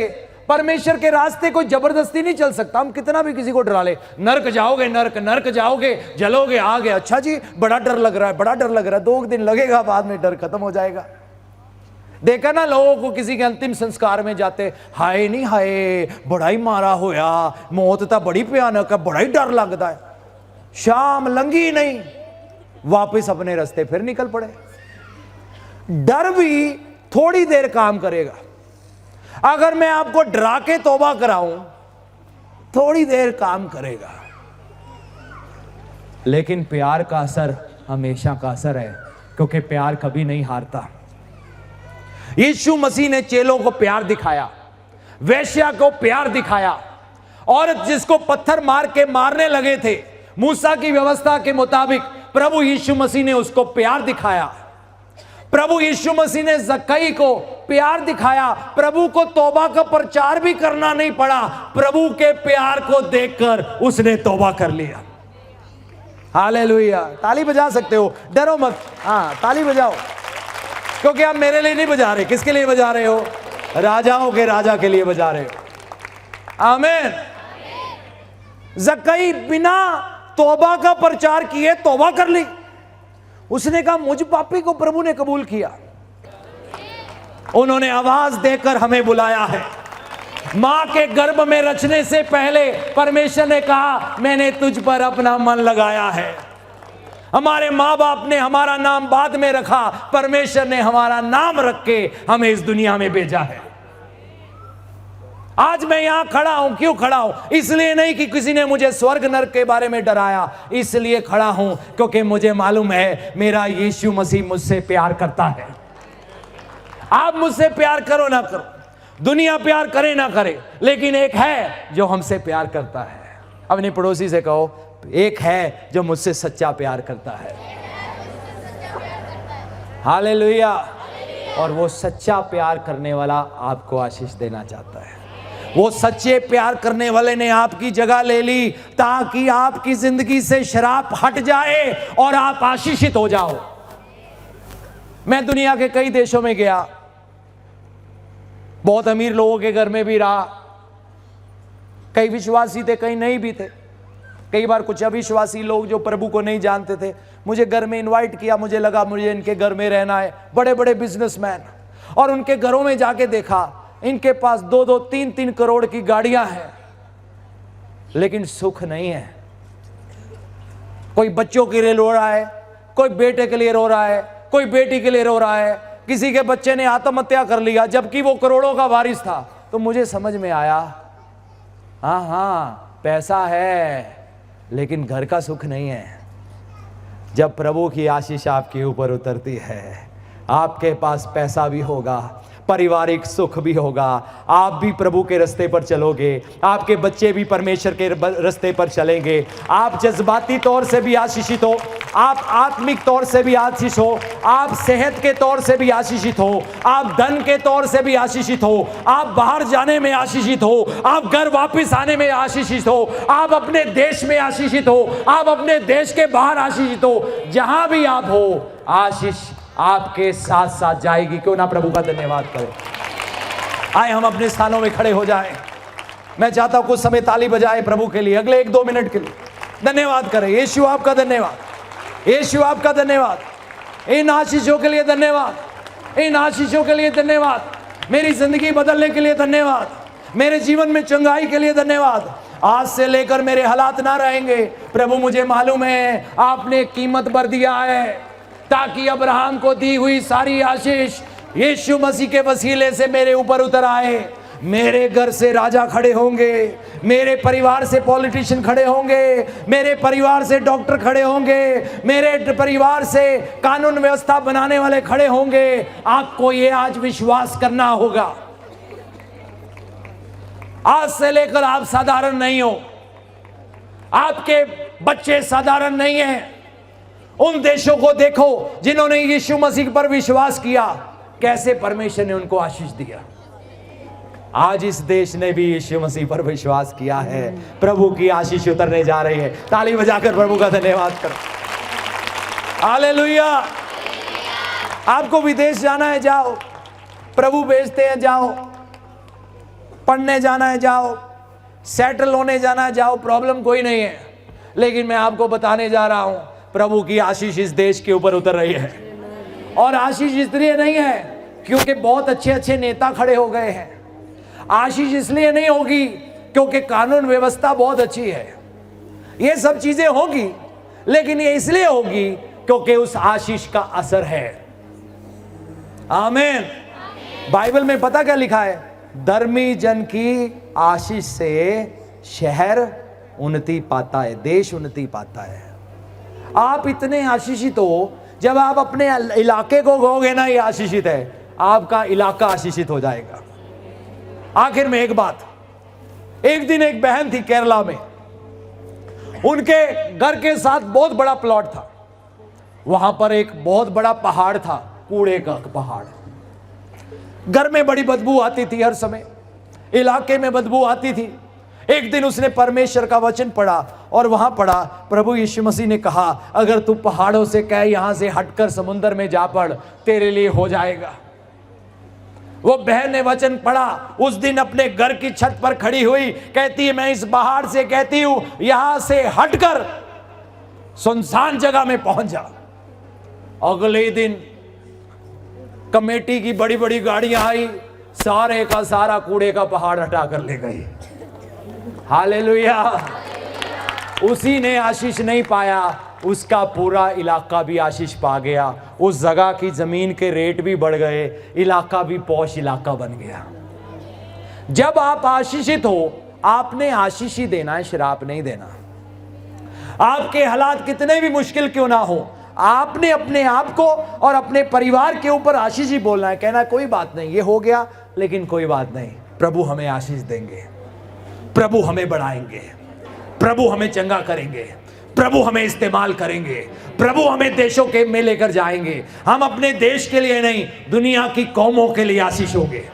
परमेश्वर के रास्ते कोई जबरदस्ती नहीं चल सकता। हम कितना भी किसी को डरा ले, नरक जाओगे, नरक नरक जाओगे, जलोगे, आगे। अच्छा जी, बड़ा डर लग रहा है, बड़ा डर लग रहा है। 2 दिन लगेगा, बाद में डर खत्म हो जाएगा। देखा ना लोगों को किसी के अंतिम संस्कार में जाते, हाय नहीं हाय, बड़ा ही मारा होया, मौत तो बड़ी भयानक है, बड़ा ही डर लगता है। शाम लंघी नहीं, वापस अपने रास्ते फिर निकल पड़े। डर भी थोड़ी देर काम करेगा। अगर मैं आपको डरा के तौबा कराऊं, थोड़ी देर काम करेगा, लेकिन प्यार का असर हमेशा का असर है, क्योंकि प्यार कभी नहीं हारता। यीशु मसीह ने चेलों को प्यार दिखाया, वेश्या को प्यार दिखाया, औरत जिसको पत्थर मार के मारने लगे थे, मूसा की व्यवस्था के मुताबिक प्रभु यीशु मसीह ने उसको प्यार दिखाया। प्रभु यीशु मसीह ने जक्कई को प्यार दिखाया। प्रभु को तौबा का प्रचार भी करना नहीं पड़ा, प्रभु के प्यार को देखकर उसने तौबा कर लिया। हालेलुया। ताली बजा सकते हो, डरो मत। हाँ, ताली बजाओ, क्योंकि आप मेरे लिए नहीं बजा रहे। किसके लिए बजा रहे हो? राजाओं के राजा के लिए बजा रहे हो। आमीन। जक्कई बिना तौबा का प्रचार किए तौबा कर ली। उसने कहा मुझ पापी को प्रभु ने कबूल किया। उन्होंने आवाज देकर हमें बुलाया है। मां के गर्भ में रचने से पहले परमेश्वर ने कहा मैंने तुझ पर अपना मन लगाया है। हमारे मां बाप ने हमारा नाम बाद में रखा, परमेश्वर ने हमारा नाम रख के हमें इस दुनिया में भेजा है। आज मैं यहां खड़ा हूं, क्यों खड़ा हूं? इसलिए नहीं कि किसी ने मुझे स्वर्ग नरक के बारे में डराया, इसलिए खड़ा हूं क्योंकि मुझे मालूम है मेरा यीशु मसीह मुझसे प्यार करता है। आप मुझसे प्यार करो ना करो, दुनिया प्यार करे ना करे, लेकिन एक है जो हमसे प्यार करता है। अपने पड़ोसी से कहो, एक है जो मुझसे सच्चा प्यार करता है। हालेलुया। और वो सच्चा प्यार करने वाला आपको आशीष देना चाहता है। वो सच्चे प्यार करने वाले ने आपकी जगह ले ली ताकि आपकी जिंदगी से शराब हट जाए और आप आशीषित हो जाओ। मैं दुनिया के कई देशों में गया, बहुत अमीर लोगों के घर में भी रहा। कई विश्वासी थे, कई नहीं भी थे। कई बार कुछ अविश्वासी लोग जो प्रभु को नहीं जानते थे मुझे घर में इनवाइट किया। मुझे लगा मुझे इनके घर में रहना है। बड़े बड़े बिजनेसमैन, और उनके घरों में जाके देखा इनके पास 2-2, 3-3 करोड़ की गाड़ियां हैं, लेकिन सुख नहीं है। कोई बच्चों के लिए रो रहा है, कोई बेटे के लिए रो रहा है, कोई बेटी के लिए रो रहा है। किसी के बच्चे ने आत्महत्या कर लिया जबकि वो करोड़ों का वारिस था। तो मुझे समझ में आया, हाँ पैसा है लेकिन घर का सुख नहीं है। जब प्रभु की आशीष आपके ऊपर उतरती है, आपके पास पैसा भी होगा, पारिवारिक सुख भी होगा, आप भी प्रभु के रास्ते पर चलोगे, आपके बच्चे भी परमेश्वर के रास्ते पर चलेंगे। आप जज्बाती तौर से भी आशीषित हो, आप आत्मिक तौर से भी आशीष हो, आप सेहत के तौर से भी आशीषित हो, आप धन के तौर से भी आशीषित हो, आप बाहर जाने में आशीषित हो, आप घर वापस आने में आशीषित हो, आप अपने देश में आशीषित हो, आप अपने देश के बाहर आशीषित हो। जहां भी आप हो, आशीष आपके साथ साथ जाएगी। क्यों ना प्रभु का धन्यवाद करें। आए हम अपने स्थानों में खड़े हो जाएं। मैं चाहता हूं कुछ समय ताली बजाए प्रभु के लिए, अगले 1-2 मिनट के लिए धन्यवाद करें। यीशु आपका धन्यवाद, यीशु आपका धन्यवाद। इन आशीषों के लिए धन्यवाद, इन आशीषों के लिए धन्यवाद। मेरी जिंदगी बदलने के लिए धन्यवाद, मेरे जीवन में चंगाई के लिए धन्यवाद। आज से लेकर मेरे हालात ना रहेंगे। प्रभु मुझे मालूम है आपने कीमत भर दिया है ताकि अब्राहम को दी हुई सारी आशीष यीशु मसीह के वसीले से मेरे ऊपर उतर आए। मेरे घर से राजा खड़े होंगे, मेरे परिवार से पॉलिटिशियन खड़े होंगे, मेरे परिवार से डॉक्टर खड़े होंगे, मेरे परिवार से कानून व्यवस्था बनाने वाले खड़े होंगे। आपको ये आज विश्वास करना होगा। आज से लेकर आप साधारण नहीं हो, आपके बच्चे साधारण नहीं हैं। उन देशों को देखो जिन्होंने यीशु मसीह पर विश्वास किया, कैसे परमेश्वर ने उनको आशीष दिया। आज इस देश ने भी यीशु मसीह पर विश्वास किया है, प्रभु की आशीष उतरने जा रही है। ताली बजाकर प्रभु का धन्यवाद करो। हालेलुया। आपको विदेश जाना है, जाओ, प्रभु भेजते हैं, जाओ। पढ़ने जाना है, जाओ। सेटल होने जाना है, जाओ, प्रॉब्लम कोई नहीं है। लेकिन मैं आपको बताने जा रहा हूं, प्रभु की आशीष इस देश के ऊपर उतर रही है। और आशीष इसलिए नहीं है क्योंकि बहुत अच्छे अच्छे नेता खड़े हो गए हैं। आशीष इसलिए नहीं होगी क्योंकि कानून व्यवस्था बहुत अच्छी है। ये सब चीजें होगी, लेकिन ये इसलिए होगी क्योंकि उस आशीष का असर है। आमीन। बाइबल में पता क्या लिखा है? धर्मी जन की आशीष से शहर उन्नति पाता है, देश उन्नति पाता है। आप इतने आशीषित हो, जब आप अपने इलाके को कहोगे ना ये आशीषित है, आपका इलाका आशीषित हो जाएगा। आखिर में एक बात, एक दिन एक बहन थी केरला में, उनके घर के साथ बहुत बड़ा प्लॉट था। वहां पर एक बहुत बड़ा पहाड़ था कूड़े का पहाड़। घर में बड़ी बदबू आती थी, हर समय इलाके में बदबू आती थी। एक दिन उसने परमेश्वर का वचन पढ़ा और वहां पढ़ा, प्रभु यीशु मसीह ने कहा, अगर तू पहाड़ों से कह यहां से हटकर समुद्र में जा पड़, तेरे लिए हो जाएगा। वो बहन ने वचन पढ़ा, उस दिन अपने घर की छत पर खड़ी हुई, कहती है मैं इस पहाड़ से कहती हूं यहां से हटकर सुनसान जगह में पहुंच जा। अगले दिन कमेटी की बड़ी बड़ी गाड़ियां आई, सारे का सारा कूड़े का पहाड़ हटा कर ले गई। हालेलुया। उसी ने आशीष नहीं पाया, उसका पूरा इलाका भी आशीष पा गया। उस जगह की जमीन के रेट भी बढ़ गए, इलाका भी पौष इलाका बन गया। जब आप आशीषित हो, आपने आशीष ही देना है, श्राप नहीं देना। आपके हालात कितने भी मुश्किल क्यों ना हो, आपने अपने आप को और अपने परिवार के ऊपर आशीष ही बोलना है। कहना कोई बात नहीं, ये हो गया लेकिन कोई बात नहीं, प्रभु हमें आशीष देंगे, प्रभु हमें बढ़ाएंगे, प्रभु हमें चंगा करेंगे, प्रभु हमें इस्तेमाल करेंगे, प्रभु हमें देशों के में लेकर जाएंगे। हम अपने देश के लिए नहीं, दुनिया की कौमों के लिए आशीष होंगे।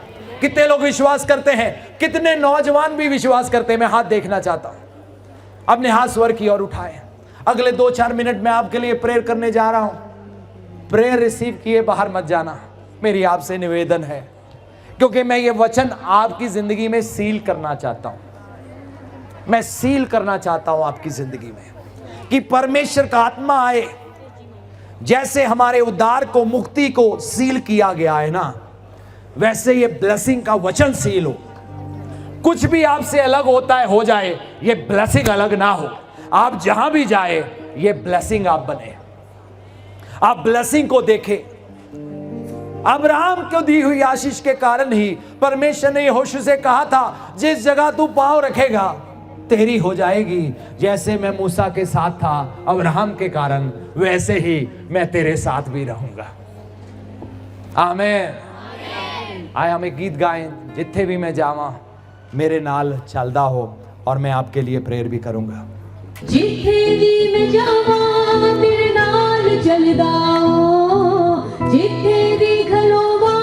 कितने लोग विश्वास करते हैं? कितने नौजवान भी विश्वास करते हैं? मैं हाथ देखना चाहता हूं, अपने हाथ स्वर की ओर उठाएं। अगले 2-4 मिनट में आपके लिए प्रेयर करने जा रहा हूं। प्रेयर रिसीव किए बाहर मत जाना, मेरी आपसे निवेदन है, क्योंकि मैं ये वचन आपकी जिंदगी में सील करना चाहता हूं। मैं सील करना चाहता हूं आपकी जिंदगी में कि परमेश्वर का आत्मा आए। जैसे हमारे उद्धार को, मुक्ति को सील किया गया है ना, वैसे ये ब्लेसिंग का वचन सील हो। कुछ भी आपसे अलग होता है हो जाए, ये ब्लेसिंग अलग ना हो। आप जहां भी जाए, ये ब्लेसिंग आप बने, आप ब्लेसिंग को देखें। अब्राहम को दी हुई आशीष के कारण ही परमेश्वर ने यहोशू से कहा था, जिस जगह तू पांव रखेगा तेरी हो जाएगी। जैसे मैं मूसा के साथ था अब्राहम के कारण, वैसे ही मैं तेरे साथ भी रहूंगा। आमीन। आए हम एक गीत गाएं, जिथे भी मैं जावा मेरे नाल चलदा हो, और मैं आपके लिए प्रेयर भी करूंगा। जिथे भी मैं जावा मेरे नाल चलदा हो, जिथे भी खलोवा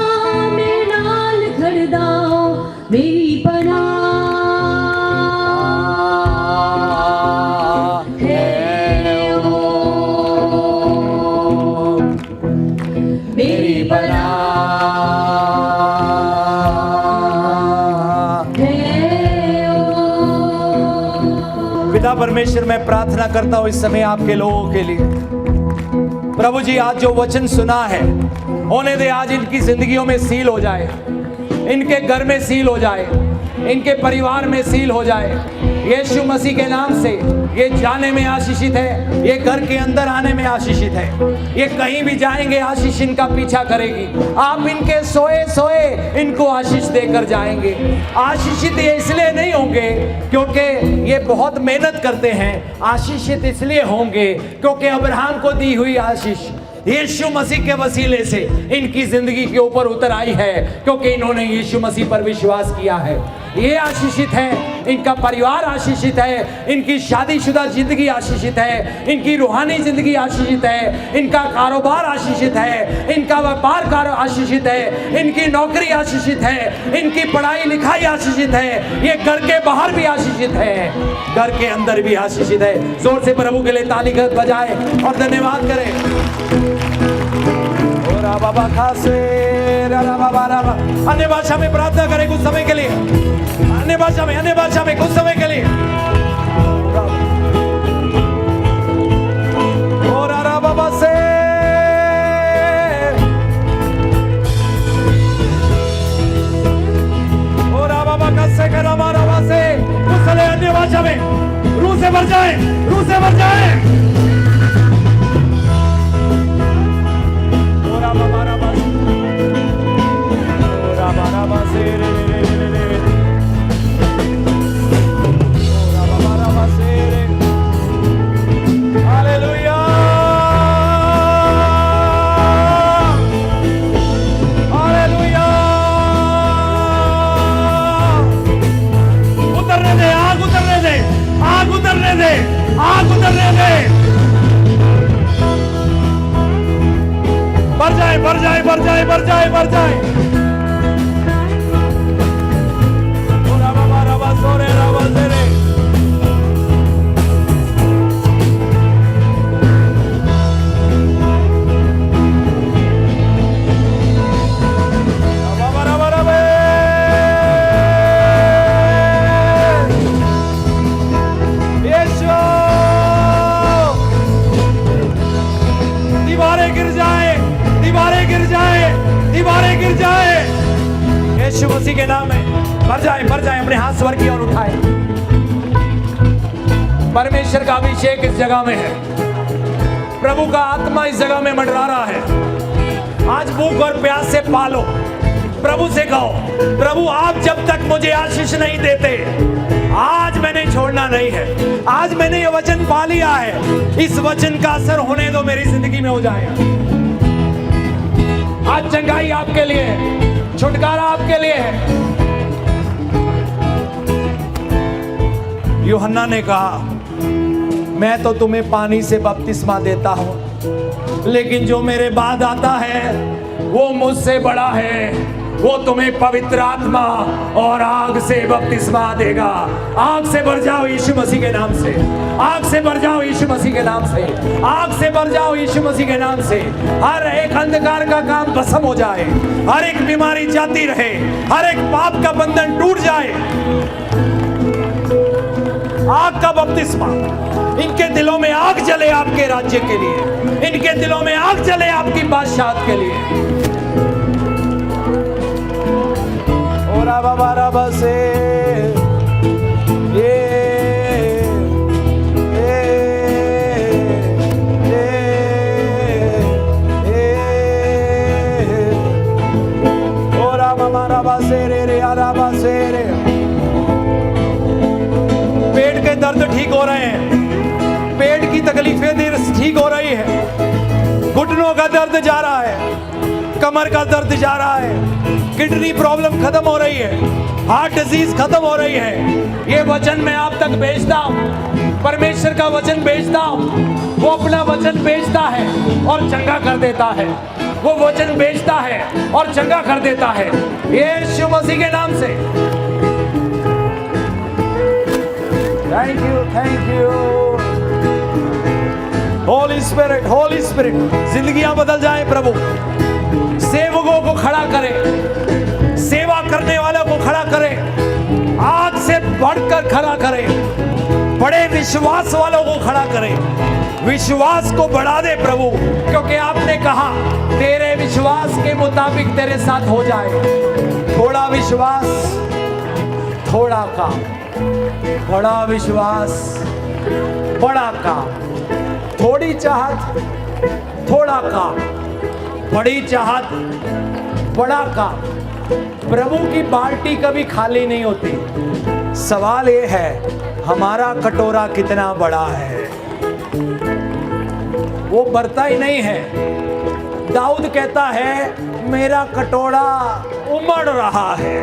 मेरे नाल खड़दा हो, मेरी पनाह है वो, मेरी पनाह है वो। पिता परमेश्वर, मैं प्रार्थना करता हूं इस समय आपके लोगों के लिए। प्रभु जी, आज जो वचन सुना है, होने दे आज इनकी जिंदगियों में सील हो जाए, इनके घर में सील हो जाए, इनके परिवार में सील हो जाए। यीशु मसीह के नाम से ये जाने में आशीषित है, ये घर के अंदर आने में आशीषित है, ये कहीं भी जाएंगे आशीष इनका पीछा करेगी। आप इनके सोए सोए इनको आशीष देकर जाएंगे। आशीषित ये इसलिए नहीं होंगे क्योंकि ये बहुत मेहनत करते हैं, आशीषित इसलिए होंगे क्योंकि अब्राहम को दी हुई आशीष यीशु मसीह के वसीले से इनकी जिंदगी के ऊपर उतर आई है, क्योंकि इन्होंने यीशु मसीह पर विश्वास किया है। ये आशीषित है, इनका परिवार आशीषित है, इनकी शादीशुदा जिंदगी आशीषित है, इनकी रूहानी जिंदगी आशीषित है, इनका कारोबार आशीषित है, इनका व्यापार आशीषित है, इनकी नौकरी आशीषित है, इनकी पढ़ाई लिखाई आशीषित है, ये घर के बाहर भी आशीषित है, घर के अंदर भी आशीषित है। जोर से प्रभु के लिए ताली बजाए और धन्यवाद करें। अन्य भाषा में प्रार्थना करें कुछ समय के लिए, अन्य भाषा में कुछ समय के लिए। और बाबा से और बाबा का से करा मारा से कुछ समय अन्य भाषा में रूह से भर जाए, रूह से भर जाए। आग उतरने दे, बढ़ जाए, बढ़ जाए, बढ़ जाए। ओ रबा बा रबा सोरे रबा सेरे। रबा बा रबा रबे। यीशु। दीवारें गिर जाए, दीवारें गिर जाए, दीवारें गिर जाए। यीशु मसीह के नाम में मर जाए, मर जाए। अपने हाथ स्वर की ओर उठाए। परमेश्वर का अभिषेक इस जगह में है। प्रभु का आत्मा इस जगह में मंडरा रहा है। आज भूख और प्यास से पालो। प्रभु से कहो, प्रभु आप जब तक मुझे आशीष नहीं देते, आज मैंने छोड़ना नहीं है। आज मैंने ये वचन पा लिया है, इस वचन का असर होने दो मेरी जिंदगी में हो जाएगा। आज चंगाई आपके लिए है, छुटकारा आपके लिए है। यूहन्ना ने कहा, मैं तो तुम्हें पानी से बपतिस्मा देता हूं, लेकिन जो मेरे बाद आता है वो मुझसे बड़ा है। वो तुम्हें पवित्र आत्मा और आग से बपतिस्मा देगा। आग से भर जाओ यीशु मसीह के नाम से। आग से भर जाओ यीशु मसीह के नाम से। आग से भर जाओ यीशु मसीह के नाम से। हर एक अंधकार का काम भस्म हो जाए, हर एक बीमारी जाती रहे, हर एक पाप का बंधन टूट जाए। आग का बपतिस्मा। इनके दिलों में आग जले आपके राज्य के लिए, इनके दिलों में आग जले आपकी बादशाहत के लिए। ओरा बाबा रबा से ओरा बाबा रबा से रे रबा से रे। पेट के दर्द ठीक हो रहे हैं, पेट की तकलीफें ठीक हो रही है, घुटनों का दर्द जा रहा है, कमर का दर्द जा रहा है, किडनी प्रॉब्लम खत्म हो रही है, हार्ट डिजीज खत्म हो रही है। ये वचन मैं आप तक भेजता हूँ, परमेश्वर का वचन भेजता हूँ। वो अपना वचन भेजता है और चंगा कर देता है। वो वचन भेजता है और चंगा कर देता है, यीशु मसीह के नाम से। Thank you, thank you. Holi spirit, Holi spirit. जिंदगियां बदल जाए प्रभु। सेवकों को खड़ा करे, सेवा करने वालों को खड़ा करे, आग से बढ़कर खड़ा करे, बड़े विश्वास वालों को खड़ा करे। विश्वास को बढ़ा दे प्रभु, क्योंकि आपने कहा तेरे विश्वास के मुताबिक तेरे साथ हो जाए। थोड़ा विश्वास, थोड़ा काम, बड़ा विश्वास, बड़ा काम। थोड़ी चाहत, थोड़ा काम, बड़ी चाहत, बड़ा काम। प्रभु की बाल्टी कभी खाली नहीं होती। सवाल ये है, हमारा कटोरा कितना बड़ा है? वो भरता ही नहीं है। दाऊद कहता है, मेरा कटोरा उमड़ रहा है,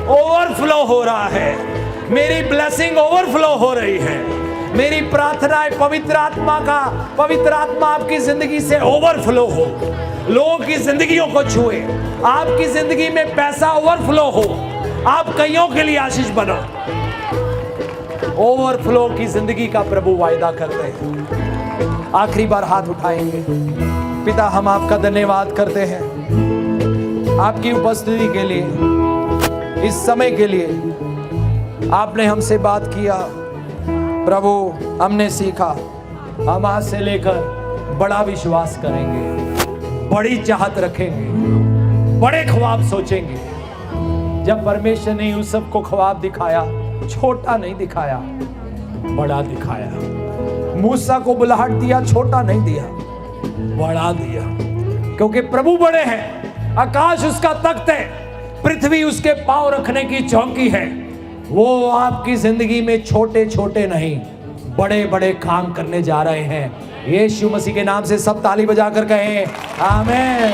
ओवरफ्लो हो रहा है, मेरी ब्लेसिंग ओवरफ्लो हो रही है। मेरी प्रार्थना है पवित्र आत्मा आपकी जिंदगी से ओवरफ्लो हो, लोगों की जिंदगियों को छुए, आपकी जिंदगी में पैसा ओवरफ्लो हो, आप कईयों के लिए आशीष बनो। ओवरफ्लो की जिंदगी का प्रभु वायदा करते हैं। आखिरी बार हाथ उठाएंगे। पिता, हम आपका धन्यवाद करते हैं आपकी उपस्थिति के लिए, इस समय के लिए। आपने हमसे बात किया प्रभु, हमने सीखा, हम आज से लेकर बड़ा विश्वास करेंगे, बड़ी चाहत रखेंगे, बड़े ख्वाब सोचेंगे। जब परमेश्वर ने यूसुफ को ख्वाब दिखाया, छोटा नहीं दिखाया, बड़ा दिखाया। मूसा को बुलाहट दिया, छोटा नहीं दिया, बड़ा दिया। क्योंकि प्रभु बड़े हैं, आकाश उसका तख्त है, पृथ्वी उसके पांव रखने की चौकी है। वो आपकी जिंदगी में छोटे छोटे नहीं, बड़े बड़े काम करने जा रहे हैं। यीशु मसीह के नाम से सब ताली बजाकर कहें आमीन।